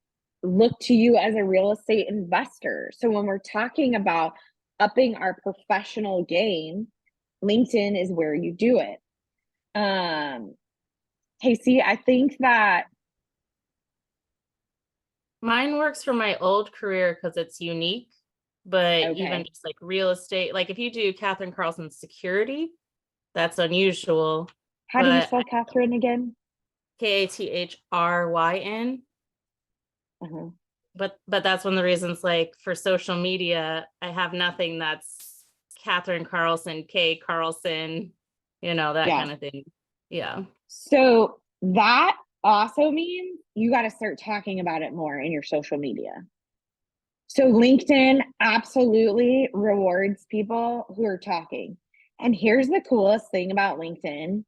look to you as a real estate investor. So when we're talking about upping our professional game, LinkedIn is where you do it. Casey, I think that mine works for my old career because it's unique, but even just like real estate, like if you do Catherine Carlson's security, that's unusual. How do you spell Catherine again? Kathryn. But that's one of the reasons, like for social media, I have nothing that's Catherine Carlson, K Carlson, you know, that kind of thing. Yeah. So that also means you got to start talking about it more in your social media. So LinkedIn absolutely rewards people who are talking. And here's the coolest thing about LinkedIn.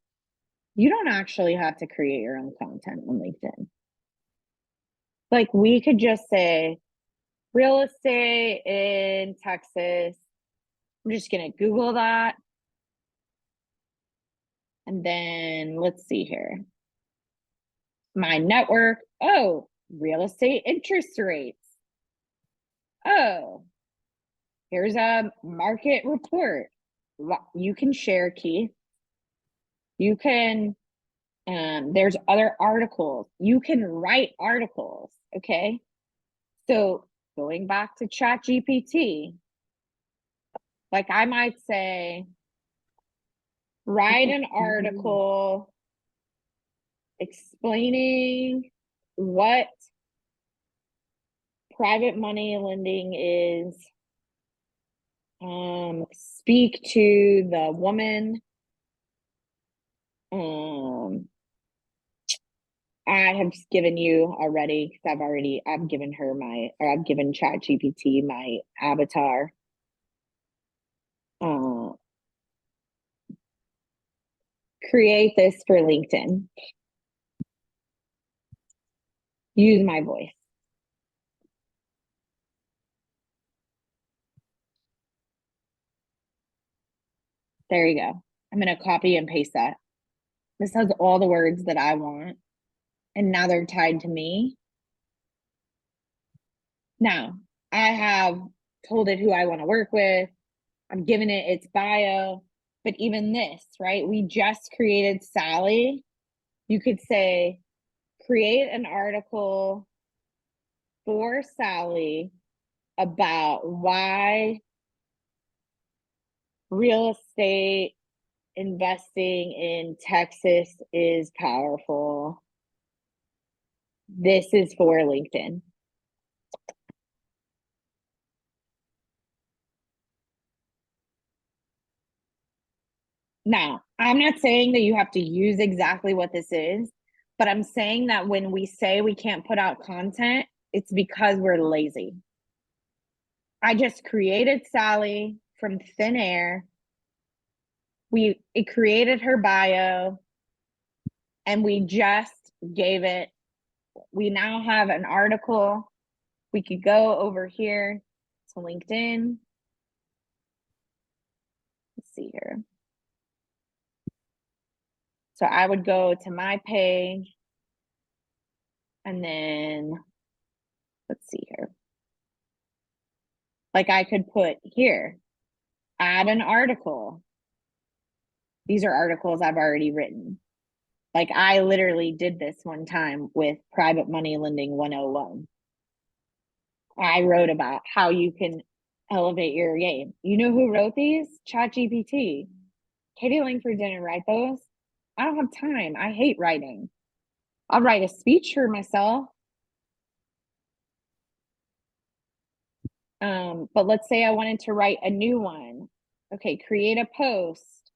You don't actually have to create your own content on LinkedIn. Like we could just say real estate in Texas. I'm just going to Google that. And then let's see here. My network. Oh, real estate interest rates. Oh, here's a market report. You can share, Keith. You can, there's other articles. You can write articles, okay? So going back to ChatGPT, like I might say, write an article explaining what private money lending is. Speak to the woman. I have given you already because I've given her I've given ChatGPT my avatar. Create this for LinkedIn. Use my voice. There you go. I'm going to copy and paste that. This has all the words that I want. And now they're tied to me. Now, I have told it who I want to work with. I'm giving it its bio. But even this, right? We just created Sally. You could say, create an article for Sally about why real estate investing in Texas is powerful. This is for LinkedIn. Now, I'm not saying that you have to use exactly what this is, but I'm saying that when we say we can't put out content, it's because we're lazy. I just created Sally from thin air. It created her bio, and we just gave it. We now have an article. We could go over here to LinkedIn. Let's see here. So I would go to my page, and then let's see here. Like I could put here, add an article. These are articles I've already written. Like I literally did this one time with Private Money Lending 101. I wrote about how you can elevate your game. You know who wrote these? ChatGPT. Caytie Langford didn't write those. I don't have time. I hate writing. I'll write a speech for myself. But let's say I wanted to write a new one. Okay, create a post.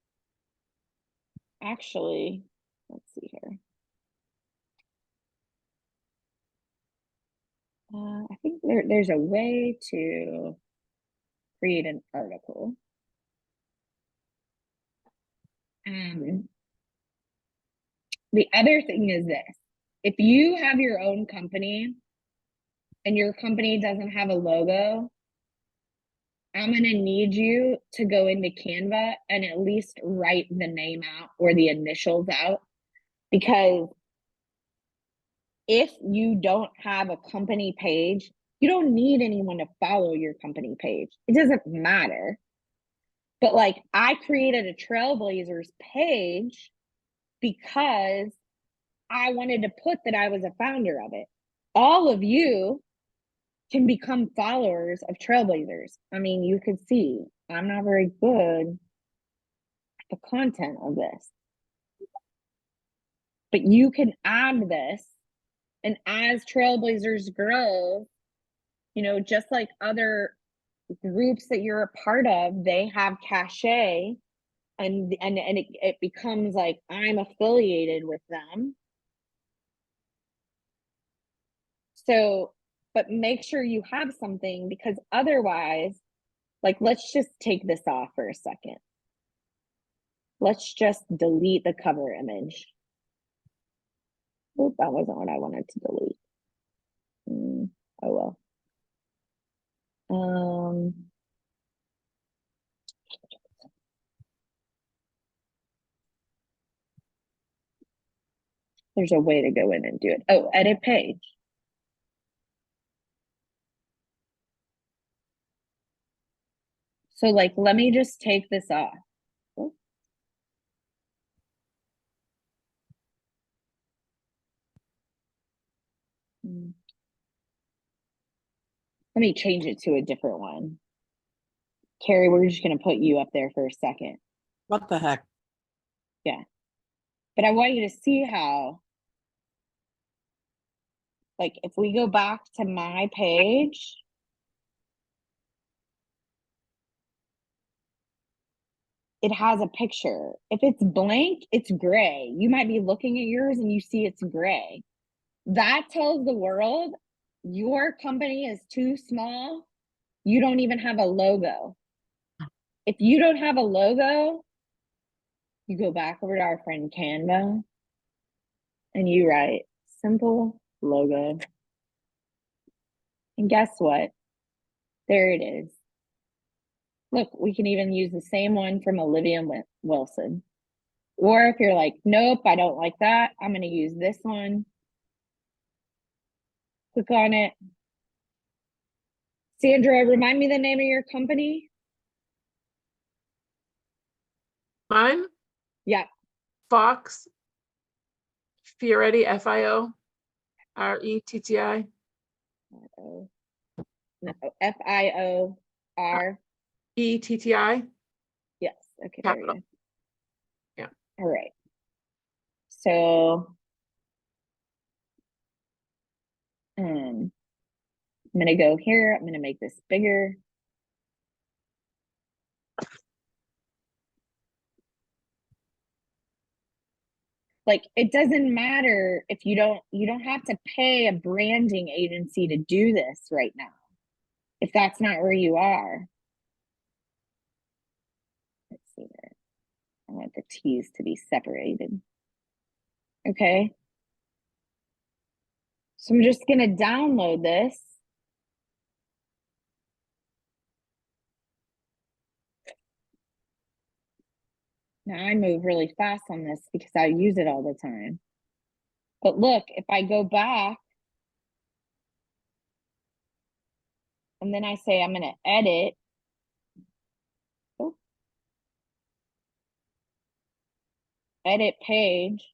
Actually, let's see here. I think there's a way to create an article. The other thing is this. If you have your own company and your company doesn't have a logo, I'm going to need you to go into Canva and at least write the name out or the initials out. Because if you don't have a company page, you don't need anyone to follow your company page. It doesn't matter. But like I created a Trailblazers page because I wanted to put that I was a founder of it. All of you can become followers of Trailblazers. I mean, you can see I'm not very good at the content of this. But you can add this, and as Trailblazers grow, you know, just like other groups that you're a part of, they have cachet, and it becomes like I'm affiliated with them. So, but make sure you have something, because otherwise, like, let's just take this off for a second. Let's just delete the cover image. Oop, that wasn't what I wanted to delete. Oh well. There's a way to go in and do it. Oh, edit page. So like, let me just take this off. Oh. Let me change it to a different one. Carrie, we're just going to put you up there for a second. What the heck? Yeah. But I want you to see how, like, if we go back to my page, it has a picture. If it's blank, it's gray. You might be looking at yours and you see it's gray. That tells the world your company is too small. You don't even have a logo. If you don't have a logo, you go back over to our friend Canva and you write simple logo. And guess what? There it is. Look, we can even use the same one from Olivia Wilson. Or if you're like, nope, I don't like that, I'm going to use this one. Click on it. Sandra, remind me the name of your company. Mine? Yeah. Fox Fioretti, F-I-O-R-E-T-T-I. No, F-I-O-R. E-T-T-I. Yes. Okay. There Capital. we go. Yeah. All right. So, I'm gonna go here. I'm gonna make this bigger. Like, it doesn't matter if you don't have to pay a branding agency to do this right now, if that's not where you are. Let's see there. I want the T's to be separated. Okay. So I'm just gonna download this. Now I move really fast on this because I use it all the time. But look, if I go back and then I say I'm gonna edit. Oh, edit page.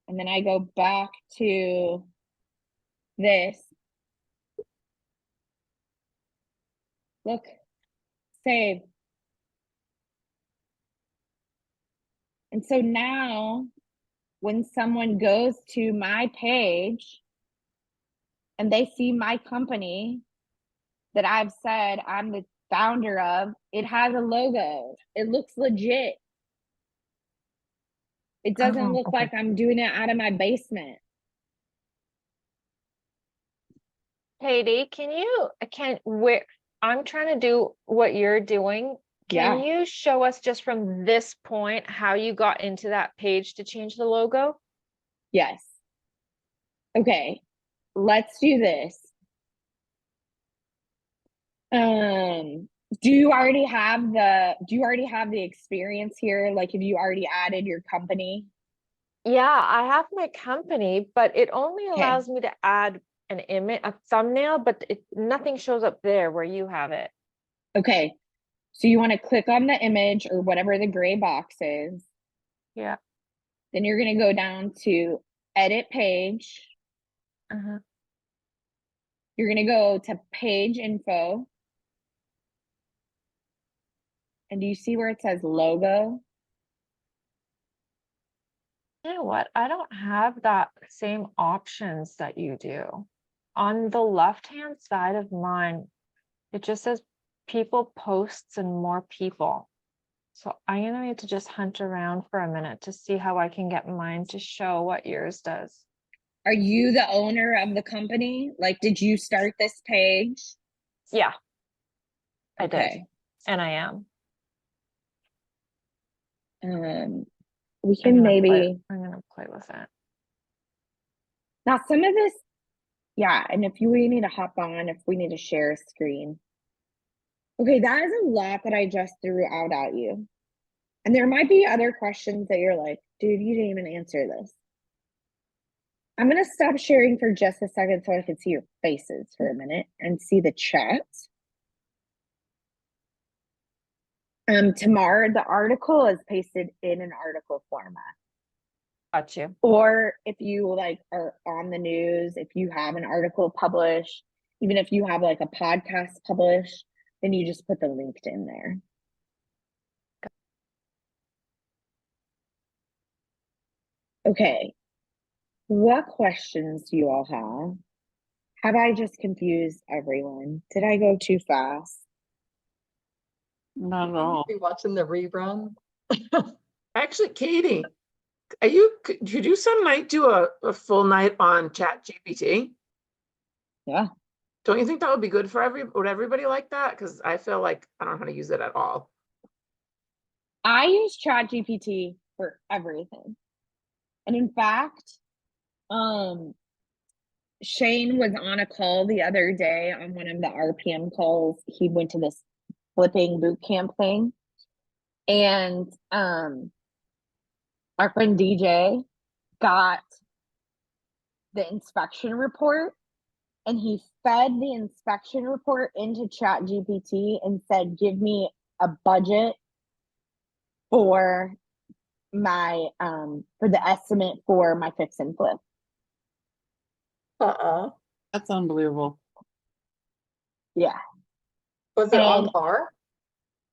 And then I go back to this. Look, save. And so now when someone goes to my page and they see my company that I've said I'm the founder of, it has a logo. It looks legit. It doesn't look like I'm doing it out of my basement. Caytie, I'm trying to do what you're doing. Can you show us just from this point how you got into that page to change the logo? Yes. Okay, let's do this. Do you already have the experience here? Like, have you already added your company? Yeah, I have my company, but it only allows me to add an image, a thumbnail, but nothing shows up there where you have it. Okay. So you want to click on the image or whatever the gray box is. Yeah. Then you're going to go down to edit page. You're going to go to page info. And do you see where it says logo? You know what? I don't have that same options that you do. On the left-hand side of mine, it just says people, posts, and more people. So I'm gonna need to just hunt around for a minute to see how I can get mine to show what yours does. Are you the owner of the company? Like, did you start this page? Yeah, I did. And I am. We can maybe. I'm gonna play with it. Now, some of this, yeah, and if we need to hop on, if we need to share a screen. Okay, that is a lot that I just threw out at you. And there might be other questions that you're like, dude, you didn't even answer this. I'm going to stop sharing for just a second so I can see your faces for a minute and see the chat. Tomorrow, the article is pasted in an article format. Got you. Or if you like are on the news, if you have an article published, even if you have like a podcast published, then you just put the link in there. Okay. What questions do you all have? Have I just confused everyone? Did I go too fast? Not at all. Be watching the rerun. Actually, Caytie, could you some night do a full night on ChatGPT? Yeah. Don't you think that would be good for would everybody like that? Because I feel like I don't know how to use it at all. I use ChatGPT for everything. And in fact, Shane was on a call the other day on one of the RPM calls. He went to this flipping boot camp thing. And our friend DJ got the inspection report and he fed the inspection report into ChatGPT and said, give me a budget for my for the estimate for my fix and flip. That's unbelievable. Yeah. Was it on par?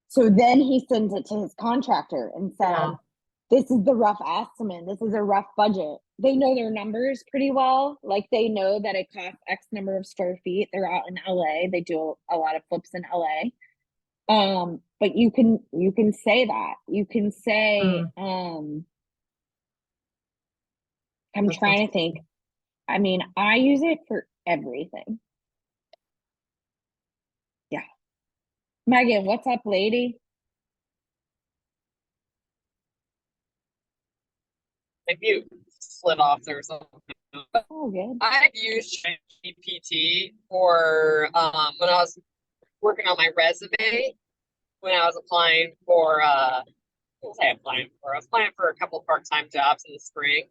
So then he sends it to his contractor and said, this is the rough estimate. This is a rough budget. They know their numbers pretty well. Like they know that it costs X number of square feet. They're out in LA. They do a lot of flips in LA. But you can say that. You can say, I'm trying to think. I mean, I use it for everything. Yeah. Megan, what's up, lady? If you slid off there or something. Oh, good. I've used GPT for when I was working on my resume, when I was applying for what was I applying for? I was applying for a couple part-time jobs in the spring.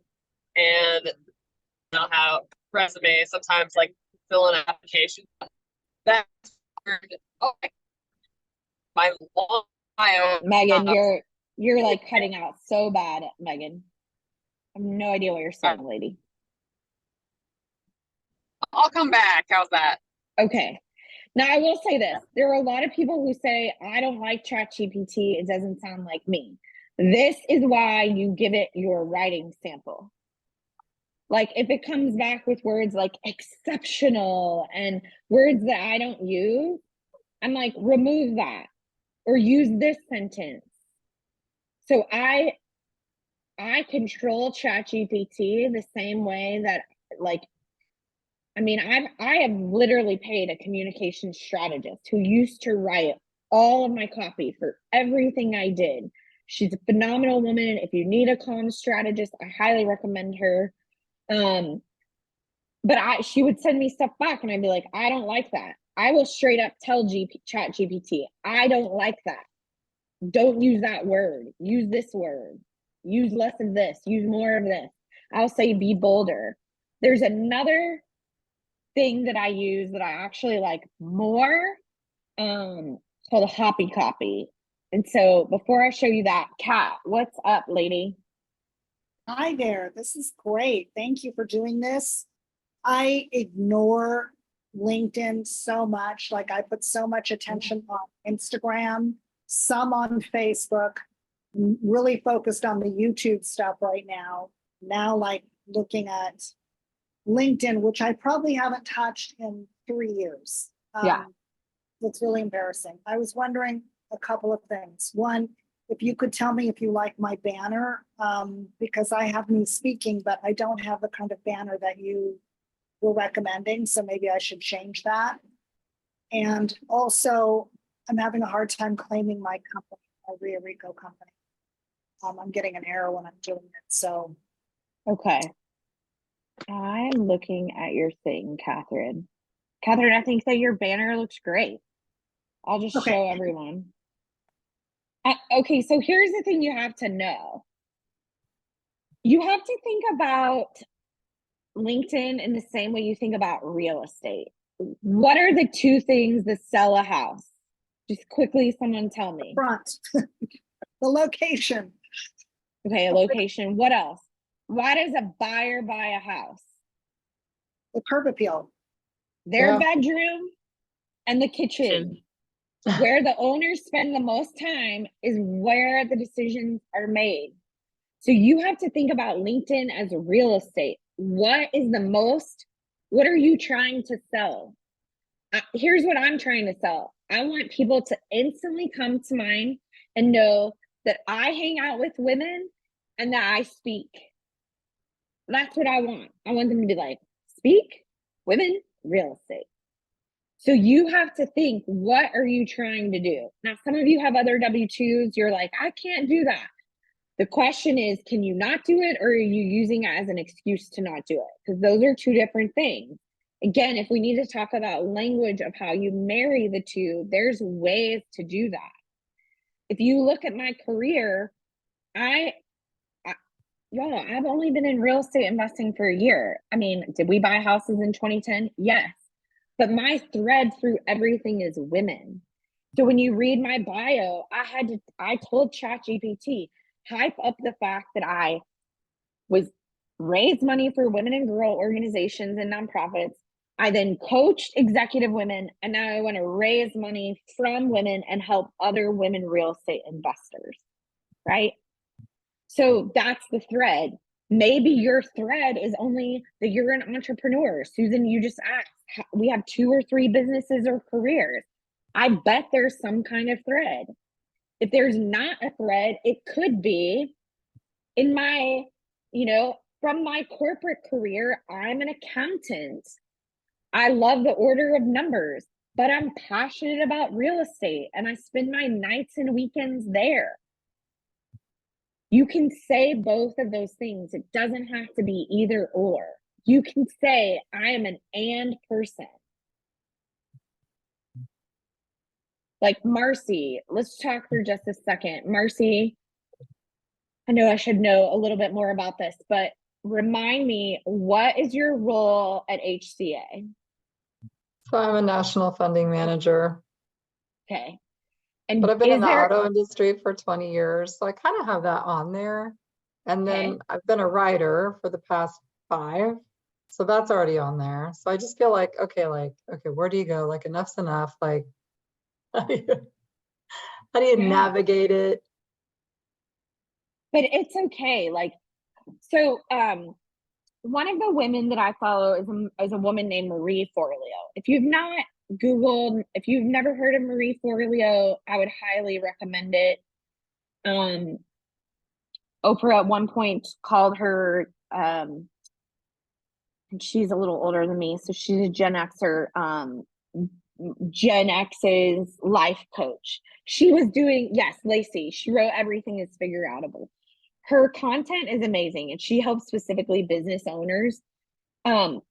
And you know how resumes sometimes like fill an application. That's my long bio. Megan, you're like cutting out so bad, Megan. I have no idea what you're saying, lady. I'll come back. How's that? Okay. Now I will say this. There are a lot of people who say, I don't like ChatGPT. It doesn't sound like me. This is why you give it your writing sample. Like if it comes back with words like exceptional and words that I don't use, I'm like, remove that or use this sentence. So I control ChatGPT the same way that like, I mean, I have literally paid a communication strategist who used to write all of my copy for everything I did. She's a phenomenal woman. If you need a comm strategist, I highly recommend her. But she would send me stuff back and I'd be like, I don't like that. I will straight up tell ChatGPT, I don't like that. Don't use that word. Use this word. Use less of this. Use more of this. I'll say be bolder. There's another thing that I use that I actually like more, called a hoppy copy. And so before I show you that, Kat, what's up, lady? Hi there. This is great. Thank you for doing this. I ignore LinkedIn so much. Like I put so much attention on Instagram, some on Facebook, really focused on the YouTube stuff right now. Now, like looking at LinkedIn, which I probably haven't touched in 3 years. It's really embarrassing. I was wondering a couple of things. One, if you could tell me if you like my banner, because I have me speaking, but I don't have the kind of banner that you were recommending. So maybe I should change that. And also, I'm having a hard time claiming my company, my Rio Rico company. I'm getting an error when I'm doing it. So, okay. I'm looking at your thing, Catherine. Catherine, I think that your banner looks great. I'll just show everyone. Okay, so here's the thing you have to know. You have to think about LinkedIn in the same way you think about real estate. What are the two things that sell a house? Just quickly, someone tell me. Front, the location. Okay, a location. What else? Why does a buyer buy a house? The curb appeal. Their bedroom and the kitchen. Where the owners spend the most time is where the decisions are made. So you have to think about LinkedIn as real estate. What are you trying to sell? Here's what I'm trying to sell. I want people to instantly come to mind and know that I hang out with women and that I speak. That's what I want. I want them to be like, speak, women, real estate. So you have to think, what are you trying to do? Now, some of you have other W-2s. You're like, I can't do that. The question is, can you not do it, or are you using it as an excuse to not do it? Because those are two different things. Again, if we need to talk about language of how you marry the two, there's ways to do that. If you look at my career, I've only been in real estate investing for a year. I mean, did we buy houses in 2010? Yes. but my thread through everything is women. So when you read my bio, I told ChatGPT, hype up the fact that I was raised money for women and girl organizations and nonprofits. I then coached executive women, and now I want to raise money from women and help other women real estate investors, right? So that's the thread. Maybe your thread is only that you're an entrepreneur. Susan, you just asked, we have 2 or 3 businesses or careers. I bet there's some kind of thread. If there's not a thread, it could be in my, from my corporate career, I'm an accountant. I love the order of numbers, but I'm passionate about real estate and I spend my nights and weekends there. You can say both of those things. It doesn't have to be either or. You can say, I am an and person. Like Marcy, let's talk for just a second. Marcy, I know I should know a little bit more about this, but remind me, what is your role at HCA? So I'm a national funding manager. Okay. And but I've been in the auto industry for 20 years. So I kind of have that on there. And then I've been a writer for the past 5. So that's already on there. So I just feel like, okay, where do you go? Like enough's enough. Like, how do you navigate it? But it's okay. Like, so one of the women that I follow is a woman named Marie Forleo. If you've not Googled, if you've never heard of Marie Forleo, I would highly recommend it. Oprah at one point called her, and she's a little older than me, so she's a Gen Xer, Gen X's life coach. She was doing, yes, Lacey, she wrote Everything is Figure Outable. Her content is amazing, and she helps specifically business owners.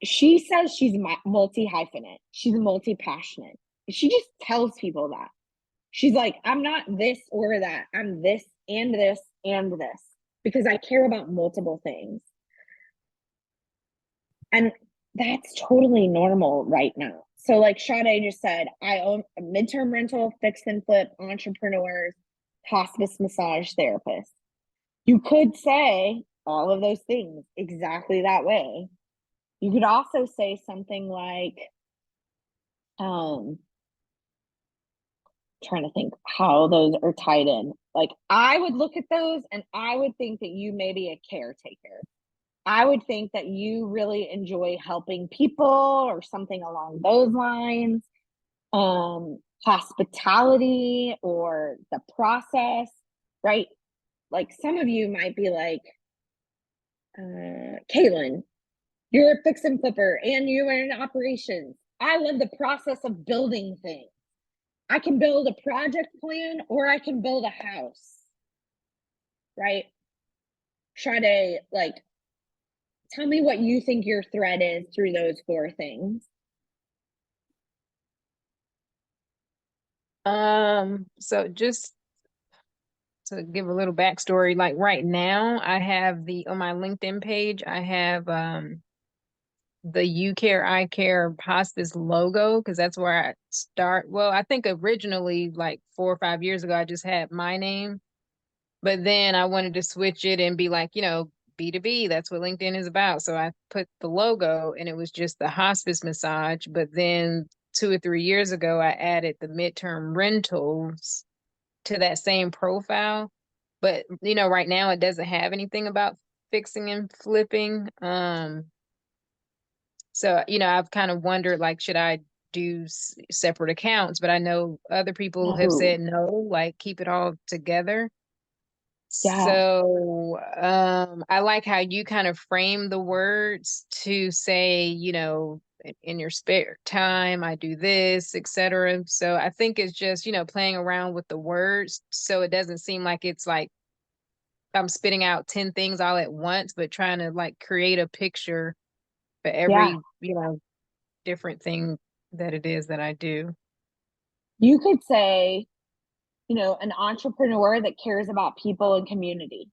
She says she's multi-hyphenate. She's multi-passionate. She just tells people that. She's like, I'm not this or that. I'm this and this and this because I care about multiple things. And that's totally normal right now. So like Sade just said, I own a midterm rental, fix and flip, entrepreneurs, hospice massage therapist. You could say all of those things exactly that way. You could also say something like, trying to think how those are tied in. Like I would look at those and I would think that you may be a caretaker. I would think that you really enjoy helping people or something along those lines. Hospitality or the process, right? Like some of you might be like, Caitlin, you're a fix and flipper and you are in operations. I love the process of building things. I can build a project plan or I can build a house, right? Sade, like, tell me what you think your thread is through those 4 things. So just to give a little backstory, like right now I have on my LinkedIn page, I have the You Care, I Care hospice logo, because that's where I start. Well, I think originally like 4 or 5 years ago, I just had my name, but then I wanted to switch it and be like, B2B, that's what LinkedIn is about. So I put the logo and it was just the hospice massage. But then 2 or 3 years ago, I added the midterm rentals to that same profile. But, right now it doesn't have anything about fixing and flipping. So, I've kind of wondered, like, should I do separate accounts? But I know other people have said no, like keep it all together. Yeah. So I like how you kind of frame the words to say, in your spare time, I do this, etc. So I think it's just, playing around with the words so it doesn't seem like it's like I'm spitting out 10 things all at once, but trying to like create a picture for every, different thing that it is that I do. You could say, an entrepreneur that cares about people and community.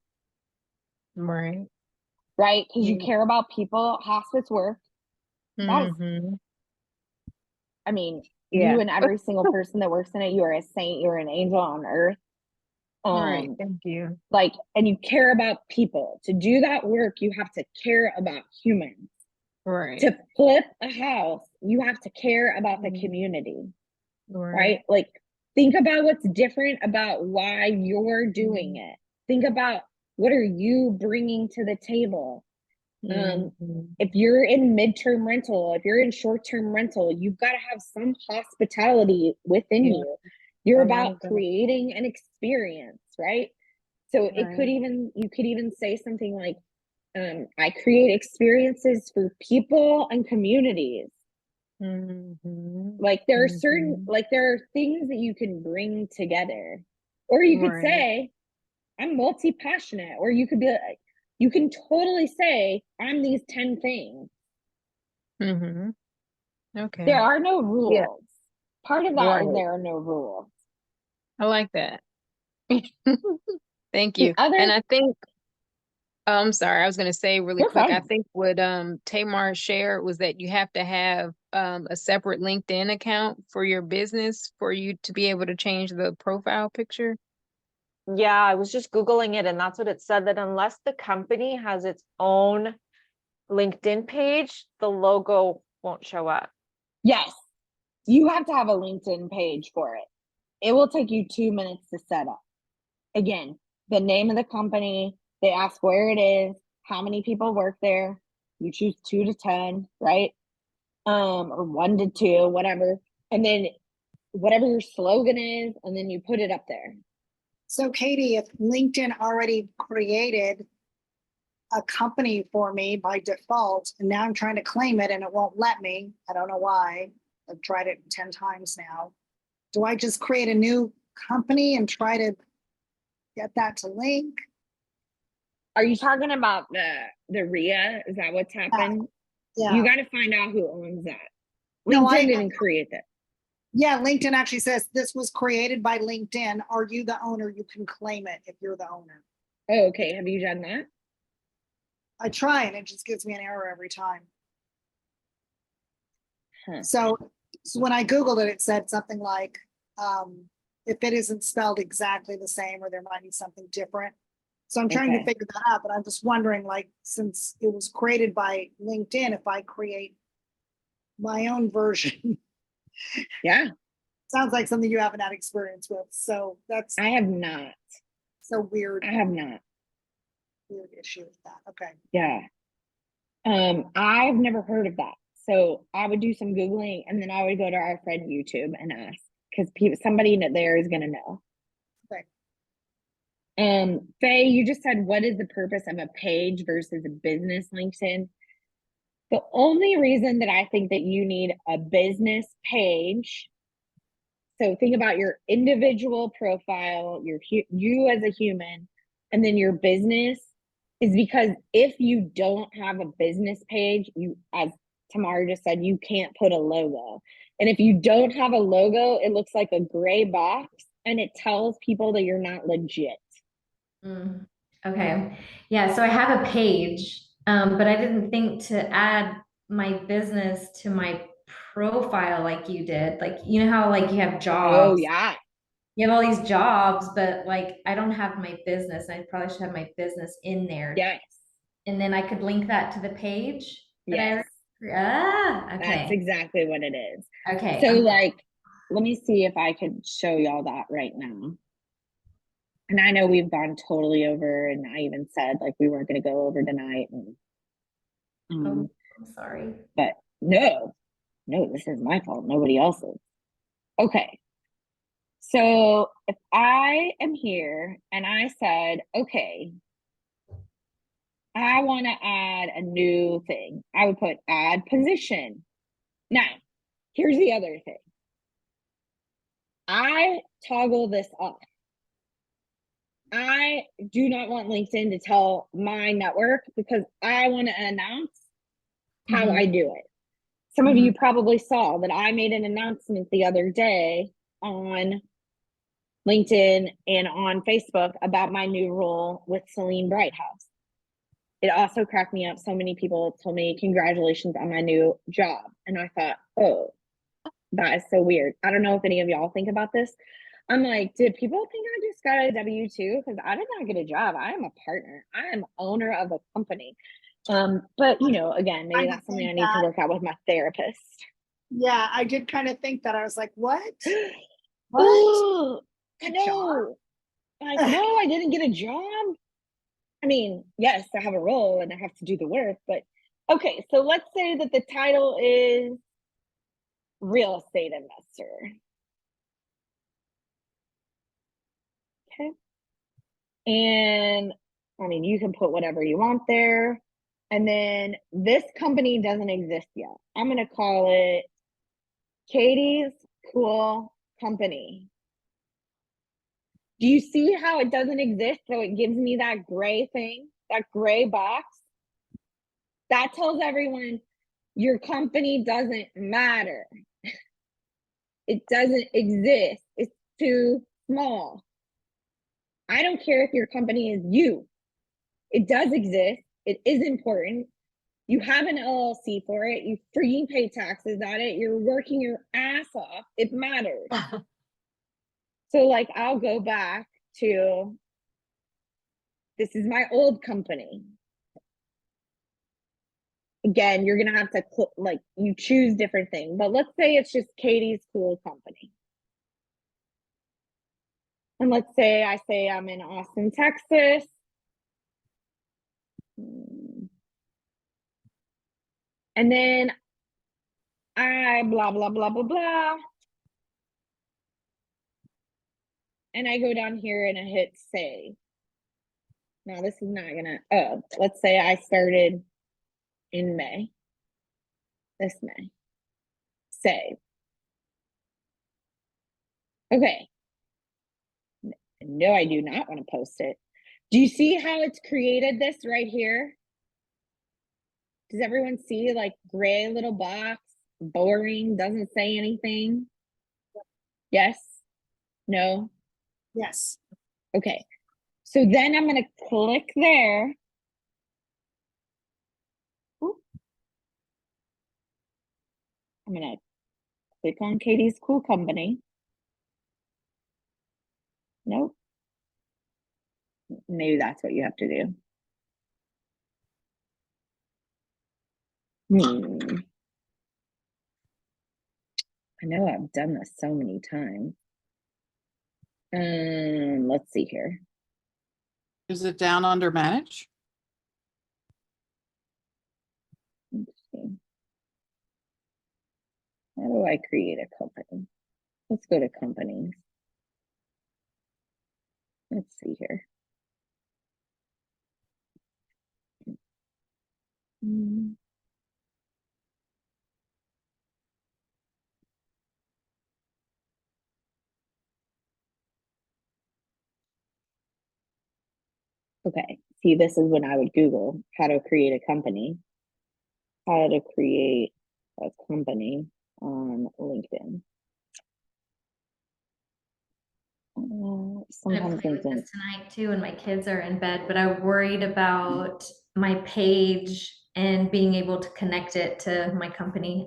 Right. Right? Because you care about people, hospice work. Mm-hmm. I mean, Yeah. you and every single person that works in it, you are a saint, you're an angel on earth. Right. Thank you. Like, and you care about people. To do that work, you have to care about humans. Right. To flip a house, you have to care about the community, right? Like, think about what's different about why you're doing it. Think about what are you bringing to the table. If you're in midterm rental, if you're in short-term rental, you've got to have some hospitality within you. You're about creating an experience, right? So it could even, you could even say something like, I create experiences for people and communities. Like there are certain, like there are things that you can bring together. Or you could say, I'm multi-passionate. Or you could be like, you can totally say, I'm these 10 things. Okay. There are no rules. Yeah. Part of that is there are no rules. I like that. Thank you. other- And I think, I'm sorry, I was gonna say really You're quick, I fine. think what Tamar shared was that you have to have a separate LinkedIn account for your business for you to be able to change the profile picture. Yeah, I was just Googling it and that's what it said, that unless the company has its own LinkedIn page, the logo won't show up. Yes. You have to have a LinkedIn page for it. It will take you 2 minutes to set up. Again, the name of the company, they ask where it is, how many people work there. You choose 2 to 10, right? Or 1 to 2, whatever. And then whatever your slogan is, and then you put it up there. So Caytie, if LinkedIn already created a company for me by default, and now I'm trying to claim it and it won't let me, I don't know why. I've tried it 10 times now. Do I just create a new company and try to get that to link? Are you talking about the RIA? Is that what's happened? Yeah. You got to find out who owns that. No, LinkedIn didn't create that. Yeah, LinkedIn actually says this was created by LinkedIn. Are you the owner? You can claim it if you're the owner. Oh, okay. Have you done that? I try and it just gives me an error every time. Huh. So when I Googled it, it said something like, if it isn't spelled exactly the same or there might be something different. So I'm trying to figure that out, but I'm just wondering, like, since it was created by LinkedIn, if I create my own version. Yeah. Sounds like something you haven't had experience with. So that's. I have not. So weird. I have not. Weird issue with that. Okay. Yeah. I've never heard of that. So I would do some Googling and then I would go to our friend YouTube and ask, because somebody there is going to know. Okay. Faye, you just said, what is the purpose of a page versus a business LinkedIn? The only reason that I think that you need a business page, so think about your individual profile, you as a human, and then your business, is because if you don't have a business page, you, as Tamara just said, you can't put a logo. And if you don't have a logo, it looks like a gray box and it tells people that you're not legit. Okay. Yeah. So I have a page, but I didn't think to add my business to my profile like you did. Like, you know how like you have jobs. Oh, yeah. You have all these jobs, but like I don't have my business. I probably should have my business in there. Yes. And then I could link that to the page. Yes. Okay. That's exactly what it is. Okay. So like, let me see if I could show y'all that right now. And I know we've gone totally over, and I even said like we weren't going to go over tonight. And, I'm sorry. But no, this is my fault. Nobody else's. Okay. So if I am here and I said, okay, I want to add a new thing, I would put add position. Now, here's the other thing. I toggle this off. I do not want LinkedIn to tell my network because I want to announce how I do it. Some of you probably saw that I made an announcement the other day on LinkedIn and on Facebook about my new role with Celine Brighthouse. It also cracked me up. So many people told me congratulations on my new job. And I thought, oh, That is so weird. I don't know if any of y'all think about this. I'm like, did people think I just got a W-2? Because I did not get a job. I am a partner. I am owner of a company. But you know, again, maybe that's something I need to work out with my therapist. Yeah, I did kind of think that. I was like, what? Ooh, no. Like, no, I didn't get a job. I mean, yes, I have a role and I have to do the work, but okay, so let's say that the title is real estate investor. Okay. And I mean, you can put whatever you want there. And then this company doesn't exist yet. I'm going to call it Caytie's Cool Company. Do you see how it doesn't exist? So it gives me that gray thing, that gray box. That tells everyone your company doesn't matter. It doesn't exist. It's too small. I don't care if your company is you. It does exist. It is important. You have an LLC for it. You freaking pay taxes on it. You're working your ass off. It matters. So like, I'll go back to, this is my old company. Again, you're going to have to like, you choose different things, but let's say it's just Caytie's Cool Company. And let's say I say I'm in Austin, Texas. And then I blah, blah, blah, blah, blah. And I go down here and I hit save. Now this is not gonna, oh, let's say I started in May. This May. Save. Okay. No, I do not want to post it. Do you see how it's created this right here? Does everyone see like gray little box, boring, doesn't say anything? Yes? No? Yes. Okay. So then I'm going to click there. Ooh. I'm going to click on Caytie's Cool Company. Nope. Maybe that's what you have to do. I know I've done this so many times. Let's see here. Is it down under manage? Interesting. How do I create a company? Let's go to companies. Let's see here. Okay, see, this is when I would Google how to create a company. How to create a company on LinkedIn. I'm gonna play with this tonight too, and my kids are in bed, but I'm worried about my page and being able to connect it to my company.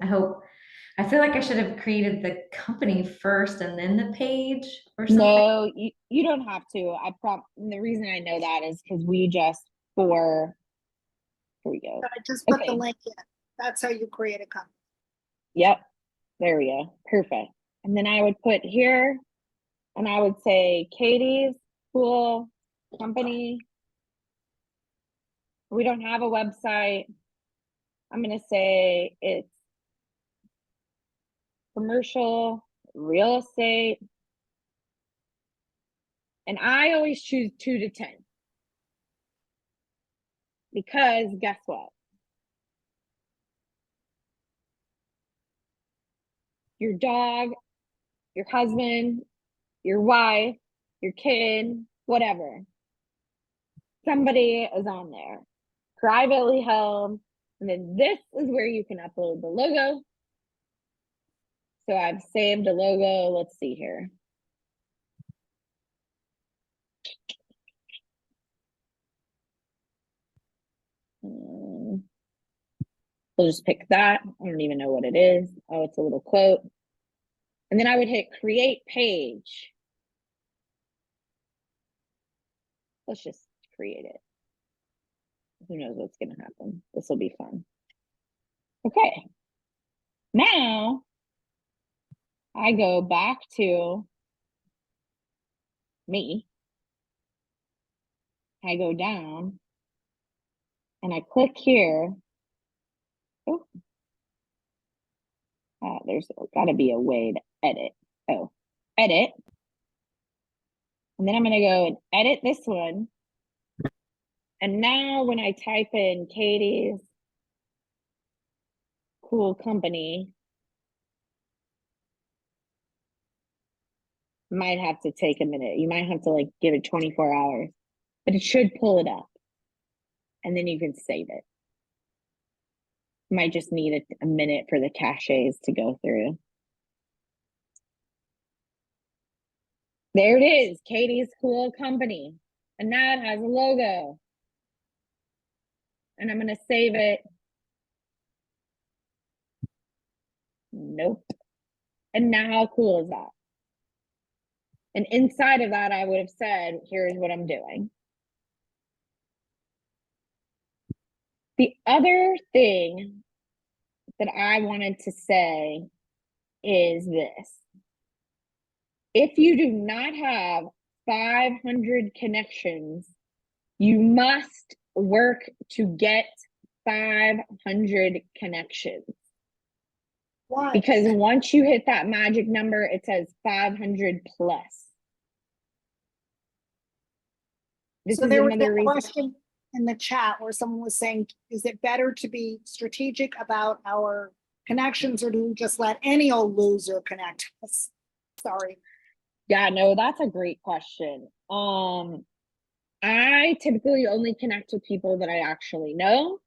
I feel like I should have created the company first and then the page or something. No, you don't have to. The reason I know that is because we just here we go. I just put the link in. That's how you create a company. Yep. There we go. Perfect. And then I would put here and I would say Caytie's Cool Company. We don't have a website. I'm going to say it's commercial real estate. And I always choose 2 to 10. Because guess what? Your dog, your husband, your wife, your kid, whatever. Somebody is on there. Privately held. And then this is where you can upload the logo. So I've saved a logo. Let's see here. We'll just pick that. I don't even know what it is. Oh, it's a little quote. And then I would hit create page. Let's just create it. Who knows what's going to happen? This will be fun. Okay. Now I go back to me. I go down and I click here. Oh, there's got to be a way to edit. Oh, edit. And then I'm going to go and edit this one. And now when I type in Caytie's cool company, might have to take a minute. You might have to like give it 24 hours, but it should pull it up. And then you can save it. Might just need a minute for the caches to go through. There it is, Caytie's cool company. And now it has a logo. And I'm going to save it. Nope. And now how cool is that? And inside of that, I would have said, here's what I'm doing. The other thing that I wanted to say is this. If you do not have 500 connections, you must work to get 500 connections. Why? Because once you hit that magic number, it says 500 plus. This So is there was another a reason. question in the chat where someone was saying, is it better to be strategic about our connections, or do we just let any old loser connect us? Sorry. Yeah, no, that's a great question. I typically only connect with people that I actually know.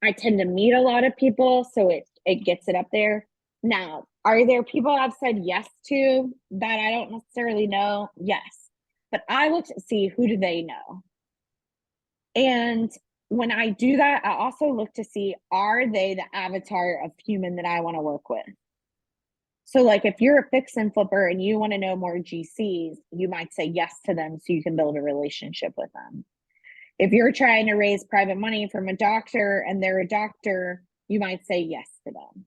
I tend to meet a lot of people, so it gets it up there. Now, are there people I've said yes to that I don't necessarily know? Yes. But I look to see who do they know. And when I do that, I also look to see, are they the avatar of human that I want to work with? So like if you're a fix and flipper and you want to know more GCs, you might say yes to them so you can build a relationship with them. If you're trying to raise private money from a doctor and they're a doctor, you might say yes to them.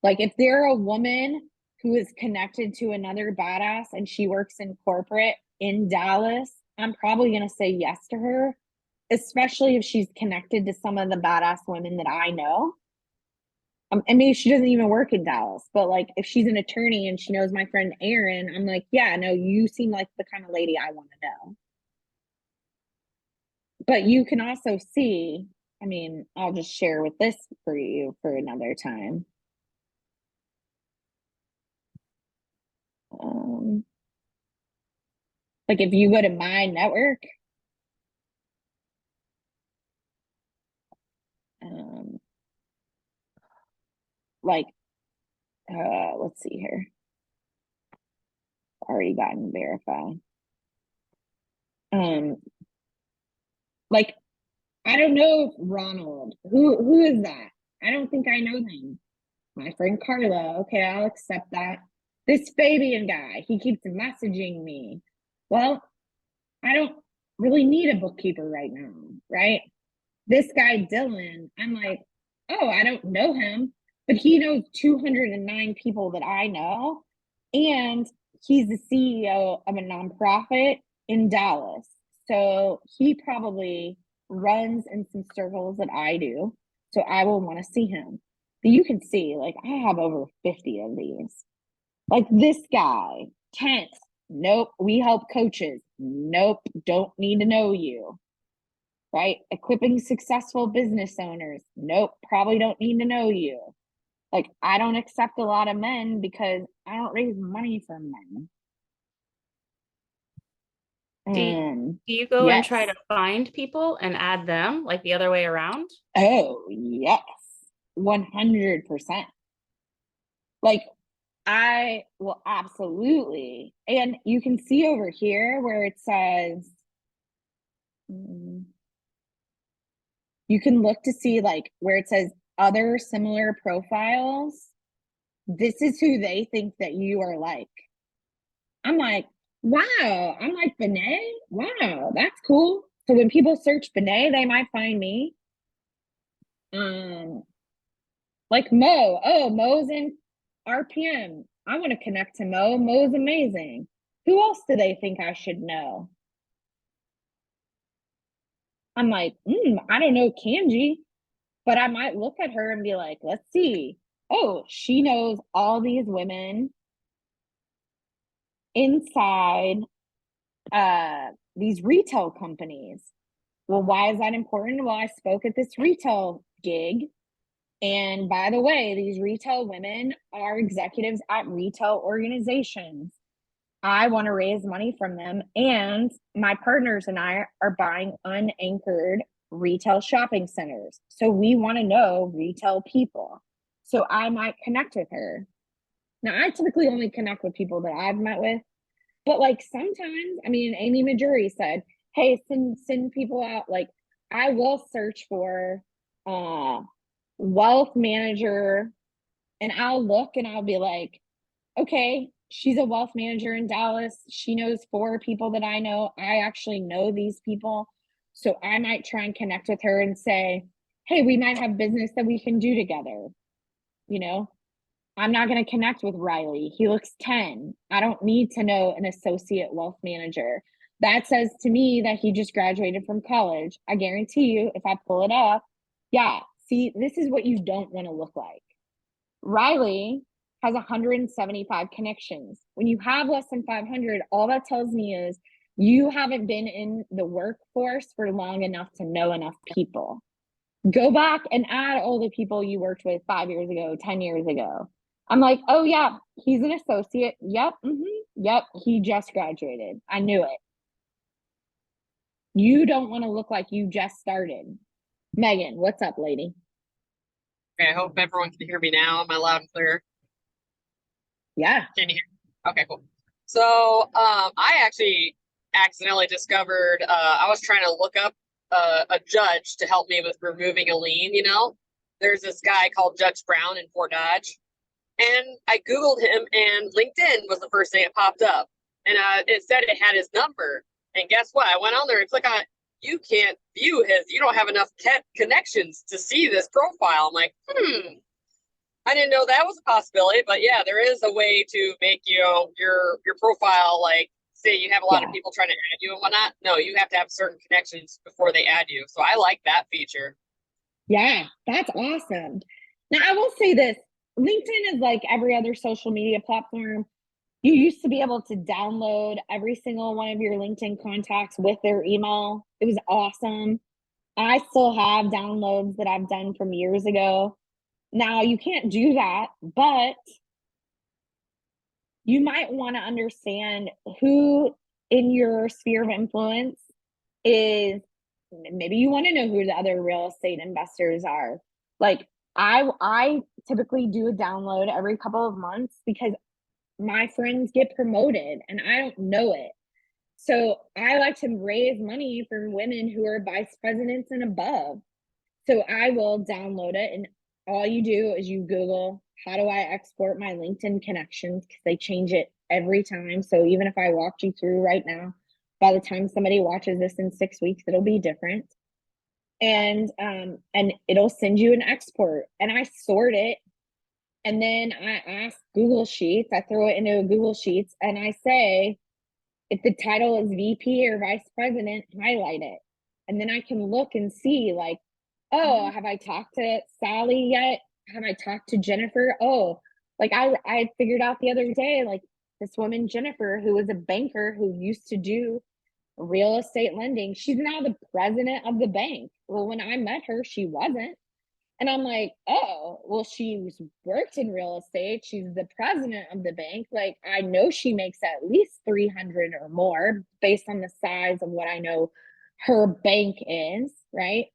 Like if they're a woman who is connected to another badass and she works in corporate in Dallas, I'm probably going to say yes to her, especially if she's connected to some of the badass women that I know. And maybe she doesn't even work in Dallas, but like if she's an attorney and she knows my friend Erin, I'm like, yeah, no, you seem like the kind of lady I want to know. But you can also see, I mean, I'll just share with this for you for another time. Like if you go to my network, like, let's see here. Already gotten verified. Like, I don't know if Ronald, who is that? I don't think I know him. My friend Carla. Okay, I'll accept that. This Fabian guy, he keeps messaging me. Well, I don't really need a bookkeeper right now, right? This guy, Dylan, I'm like, oh, I don't know him, but he knows 209 people that I know. And he's the CEO of a nonprofit in Dallas. So he probably runs in some circles that I do. So I will want to see him. But you can see, like, I have over 50 of these. Like this guy, Kent, nope, we help coaches. Nope, don't need to know you. Right? Equipping successful business owners. Nope, probably don't need to know you. Like, I don't accept a lot of men because I don't raise money for men. Do you go and try to find people and add them like the other way around? Oh, yes. 100%. Like, I will absolutely. And you can see over here where it says, you can look to see like where it says other similar profiles. this is who they think that you are like. I'm like, wow. I'm like, Benet? Wow, that's cool. So when people search Benet, they might find me. Like Mo. Oh, Mo's in RPM. I want to connect to Mo. Mo's amazing. Who else do they think I should know? I'm like, I don't know Kanji, but I might look at her and be like, let's see. Oh, she knows all these women inside these retail companies. Well, why is that important? Well, I spoke at this retail gig. And by the way, these retail women are executives at retail organizations. I want to raise money from them. And my partners and I are buying unanchored retail shopping centers. So we want to know retail people. So I might connect with her. Now, I typically only connect with people that I've met with. But like sometimes, I mean, Amy Majuri said, hey, send people out. Like I will search for wealth manager, and I'll look and I'll be like, okay, she's a wealth manager in Dallas. She knows 4 people that I know. I actually know these people. So I might try and connect with her and say, hey, we might have business that we can do together. You know, I'm not going to connect with Riley. He looks 10. I don't need to know an associate wealth manager. That says to me that he just graduated from college. I guarantee you, if I pull it up, yeah, see, this is what you don't want to look like. Riley has 175 connections. When you have less than 500, all that tells me is you haven't been in the workforce for long enough to know enough people. Go back and add all the people you worked with 5 years ago, 10 years ago. I'm like, oh yeah, he's an associate. Yep. Yep. He just graduated. I knew it. You don't want to look like you just started. Megan, what's up, lady? Okay, I hope everyone can hear me now. Am I loud and clear? Yeah. Can you hear? Okay, cool. So I actually accidentally discovered I was trying to look up a judge to help me with removing a lien, you know. There's this guy called Judge Brown in Fort Dodge. And I Googled him and LinkedIn was the first thing that popped up. And it said it had his number. And guess what? I went on there and click on it. You can't view you don't have enough connections to see this profile. I'm like, I didn't know that was a possibility, but yeah, there is a way to make your profile, like say you have a lot of people trying to add you and whatnot. No, you have to have certain connections before they add you. So I like that feature. Yeah, that's awesome. Now I will say this, LinkedIn is like every other social media platform. You used to be able to download every single one of your LinkedIn contacts with their email. It was awesome. I still have downloads that I've done from years ago. Now you can't do that, but you might want to understand who in your sphere of influence is, maybe you want to know who the other real estate investors are. Like I typically do a download every couple of months because my friends get promoted and I don't know it. So I like to raise money for women who are vice presidents and above. So I will download it, and all you do is you Google, how do I export my LinkedIn connections? Because they change it every time. So even if I walked you through right now, by the time somebody watches this in 6 weeks, it'll be different. And it'll send you an export, and I sort it. And then I ask Google Sheets, I throw it into a Google Sheets, and I say, if the title is VP or vice president, highlight it. And then I can look and see, like, oh, have I talked to Sally yet? Have I talked to Jennifer? Oh, like I figured out the other day, like this woman, Jennifer, who was a banker who used to do real estate lending, she's now the president of the bank. Well, when I met her, she wasn't. And I'm like, oh, well, she's worked in real estate. She's the president of the bank. Like, I know she makes at least 300 or more based on the size of what I know her bank is, right?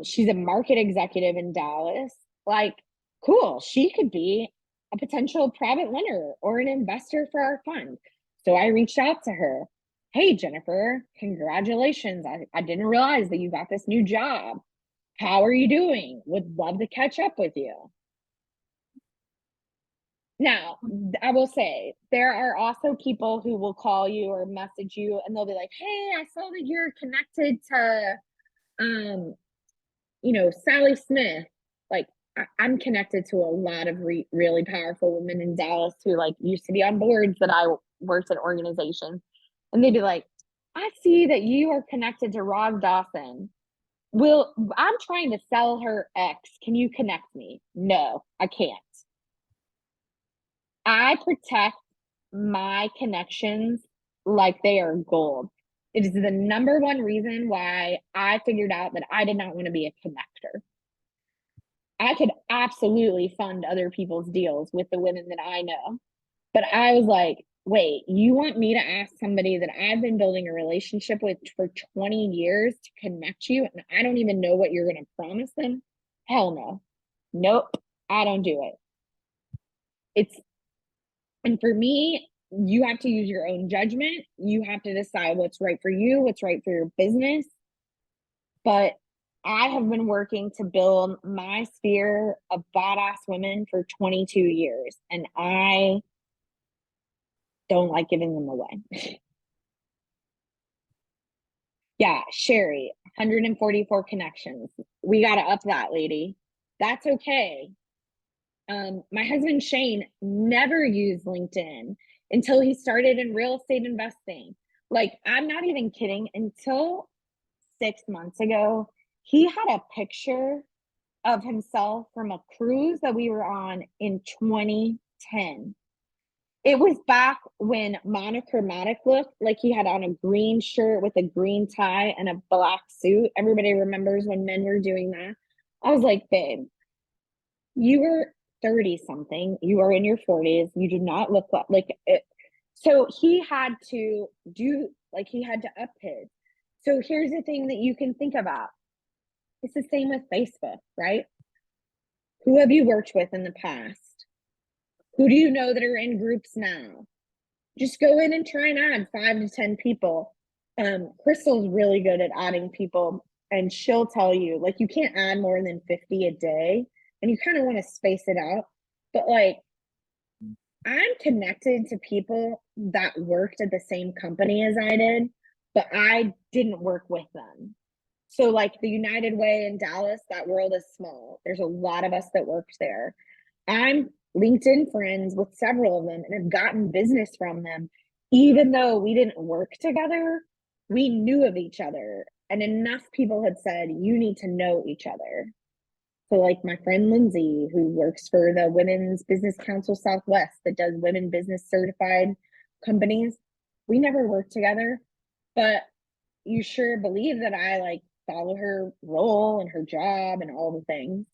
She's a market executive in Dallas. Like, cool. She could be a potential private lender or an investor for our fund. So I reached out to her. Hey, Jennifer, congratulations. I didn't realize that you got this new job. How are you doing? Would love to catch up with you. Now, I will say there are also people who will call you or message you and they'll be like, hey, I saw that you're connected to, Sally Smith. Like, I'm connected to a lot of really powerful women in Dallas who like used to be on boards that I worked at organizations. And they'd be like, I see that you are connected to Rod Dawson. I'm trying to sell her X. Can you connect me? No, I can't. I protect my connections like they are gold. It is the number one reason why I figured out that I did not want to be a connector. I could absolutely fund other people's deals with the women that I know. But I was like, wait, you want me to ask somebody that I've been building a relationship with for 20 years to connect you and I don't even know what you're going to promise them? Hell no. Nope, I don't do it. And for me, you have to use your own judgment. You have to decide what's right for you, what's right for your business. But I have been working to build my sphere of badass women for 22 years, and I don't like giving them away. Yeah, Sherry, 144 connections. We got to up that, lady. That's okay. My husband, Shane, never used LinkedIn until he started in real estate investing. Like, I'm not even kidding. Until 6 months ago, he had a picture of himself from a cruise that we were on in 2010. It was back when monochromatic looked like he had on a green shirt with a green tie and a black suit. Everybody remembers when men were doing that. I was like, babe, you were 30 something, you are in your 40s, you do not look like it. So he had to up his. So here's the thing that you can think about. It's the same with Facebook, right? Who have you worked with in the past? Who do you know that are in groups now? Just go in and try and add 5 to 10 people. Crystal's really good at adding people, and she'll tell you, like, you can't add more than 50 a day, and you kind of want to space it out. But like, I'm connected to people that worked at the same company as I did, but I didn't work with them. So like the United Way in Dallas, that world is small. There's a lot of us that worked there. I'm LinkedIn friends with several of them and have gotten business from them. Even though we didn't work together, we knew of each other. And enough people had said, you need to know each other. So like my friend Lindsay, who works for the Women's Business Council Southwest that does women business certified companies, we never worked together, but you sure believe that I like follow her role and her job and all the things.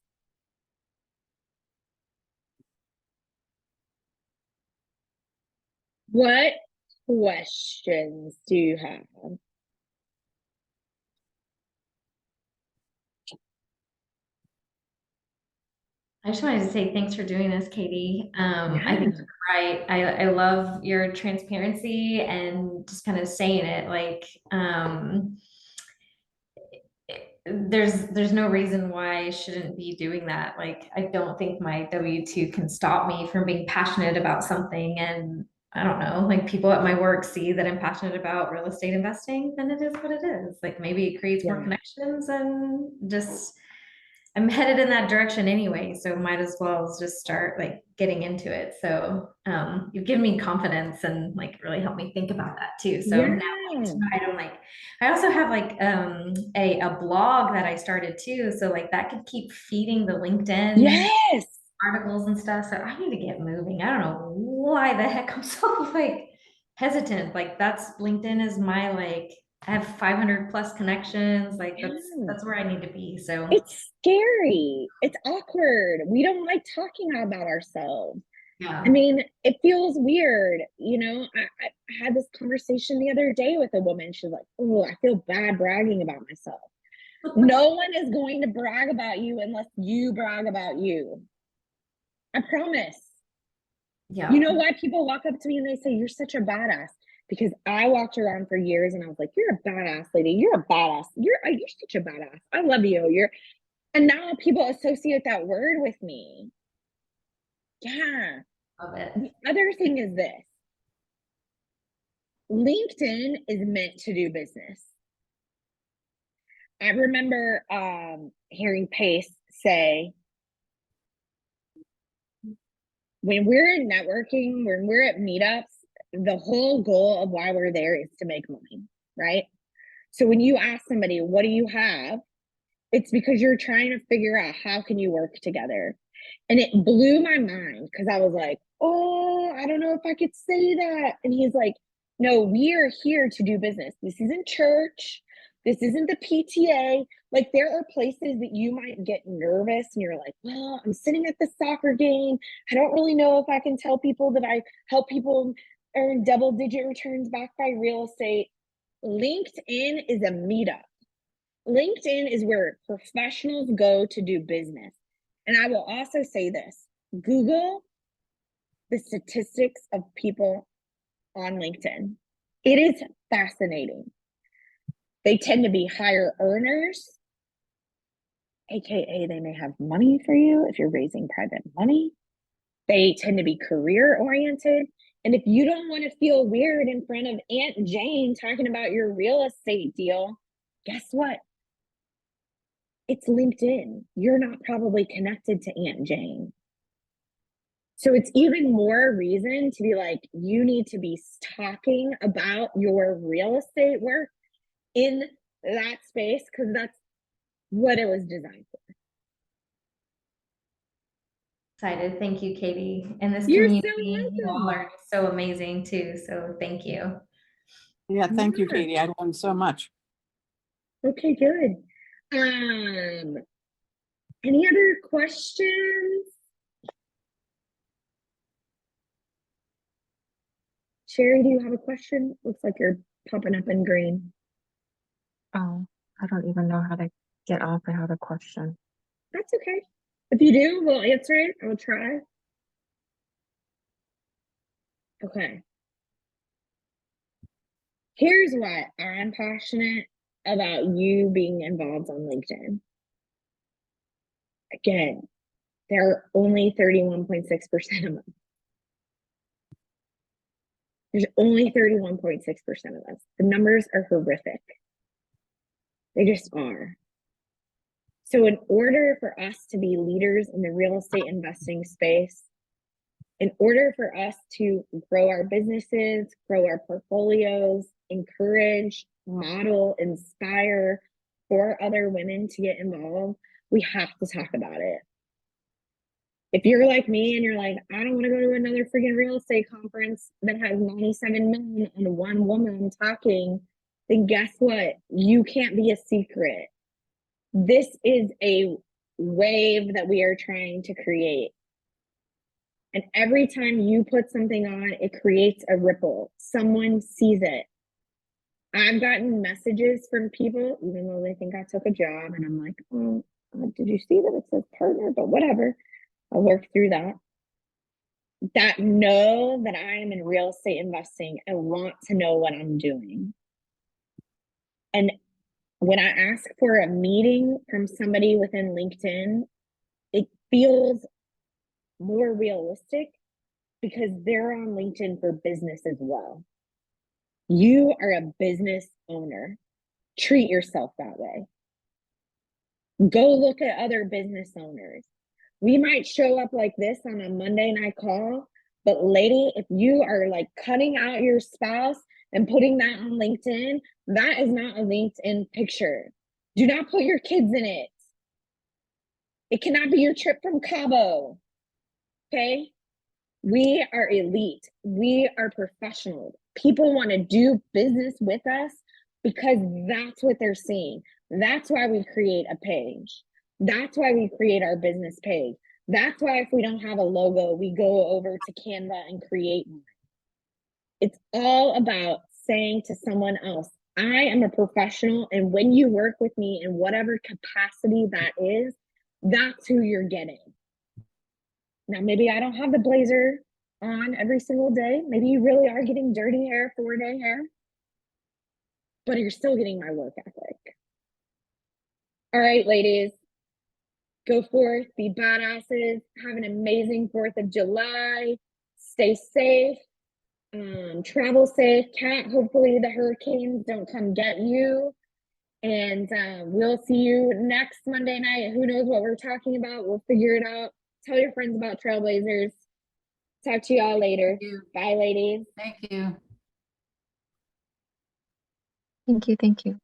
What questions do you have? I just wanted to say thanks for doing this, Caytie. I think you're right. I love your transparency and just kind of saying it like, there's no reason why I shouldn't be doing that. Like, I don't think my W-2 can stop me from being passionate about something. And I don't know, like people at my work see that I'm passionate about real estate investing, then it is what it is. Like maybe it creates more connections and just I'm headed in that direction anyway, so might as well just start like getting into it. So you've given me confidence and like really helped me think about that too. So now tonight I'm like, I also have like a blog that I started too. So like that could keep feeding the LinkedIn articles and stuff. So I need to get moving. I don't know why the heck I'm so like hesitant. Like that's LinkedIn is my like I have 500 plus connections. Like that's where I need to be. So it's scary. It's awkward. We don't like talking about ourselves. Yeah. I mean, it feels weird. You know, I had this conversation the other day with a woman. She's like, oh, I feel bad bragging about myself. No one is going to brag about you unless you brag about you. I promise. Yeah. You know why people walk up to me and they say, you're such a badass? Because I walked around for years and I was like, you're a badass lady. You're a badass. You're such a badass. I love you. And now people associate that word with me. Yeah. Love it. The other thing is this. LinkedIn is meant to do business. I remember hearing Pace say, when we're in networking, when we're at meetups, the whole goal of why we're there is to make money, right? So when you ask somebody, what do you have? It's because you're trying to figure out how can you work together. And it blew my mind because I was like, oh, I don't know if I could say that. And he's like, no, we are here to do business. This isn't church. This isn't the PTA. Like, there are places that you might get nervous and you're like, well, I'm sitting at the soccer game. I don't really know if I can tell people that I help people earn double-digit returns back by real estate. LinkedIn is a meetup. LinkedIn is where professionals go to do business. And I will also say this, Google the statistics of people on LinkedIn. It is fascinating. They tend to be higher earners, AKA they may have money for you if you're raising private money. They tend to be career oriented. And if you don't want to feel weird in front of Aunt Jane talking about your real estate deal, guess what? It's LinkedIn. You're not probably connected to Aunt Jane. So it's even more reason to be like, you need to be talking about your real estate work in that space because that's what it was designed for. Excited. Thank you, Caytie. And this You're so community you all welcome. are so amazing too. So thank you. Yeah, thank you, Yeah. Caytie. I learned so much. Okay, good. Any other questions? Sherry, do you have a question? Looks like you're popping up in green. Oh, I don't even know how to get off. I have a question. That's okay. If you do, we'll answer it. I'll try. Okay. Here's why I'm passionate about you being involved on LinkedIn. Again, there are only 31.6% of us. There's only 31.6% of us. The numbers are horrific. They just are. So in order for us to be leaders in the real estate investing space, in order for us to grow our businesses, grow our portfolios, encourage, model, inspire for other women to get involved, we have to talk about it. If you're like me and you're like, I don't want to go to another freaking real estate conference that has 97 men and one woman talking, then guess what? You can't be a secret. This is a wave that we are trying to create. And every time you put something on, it creates a ripple. Someone sees it. I've gotten messages from people, even though they think I took a job, and I'm like, oh, did you see that it says partner? But whatever. I'll work through that. That know that I am in real estate investing and want to know what I'm doing. And when I ask for a meeting from somebody within LinkedIn, it feels more realistic because they're on LinkedIn for business as well. You are a business owner. Treat yourself that way. Go look at other business owners. We might show up like this on a Monday night call, but lady, if you are like cutting out your spouse and putting that on LinkedIn, that is not a LinkedIn picture. Do not put your kids in it. It cannot be your trip from Cabo. Okay? We are elite. We are professionals. People want to do business with us because that's what they're seeing. That's why we create a page. That's why we create our business page. That's why if we don't have a logo, we go over to Canva and create one. It's all about saying to someone else, I am a professional, and when you work with me in whatever capacity that is, that's who you're getting. Now, maybe I don't have the blazer on every single day. Maybe you really are getting dirty hair, 4-day hair, but you're still getting my work ethic. All right, ladies, go forth, be badasses, have an amazing 4th of July. stay safe, travel safe. Kat, hopefully the hurricanes don't come get you. And we'll see you next Monday night. Who knows what we're talking about? We'll figure it out. Tell your friends about Trailblazers. Talk to y'all later. Bye, ladies. Thank you. Thank you. Thank you.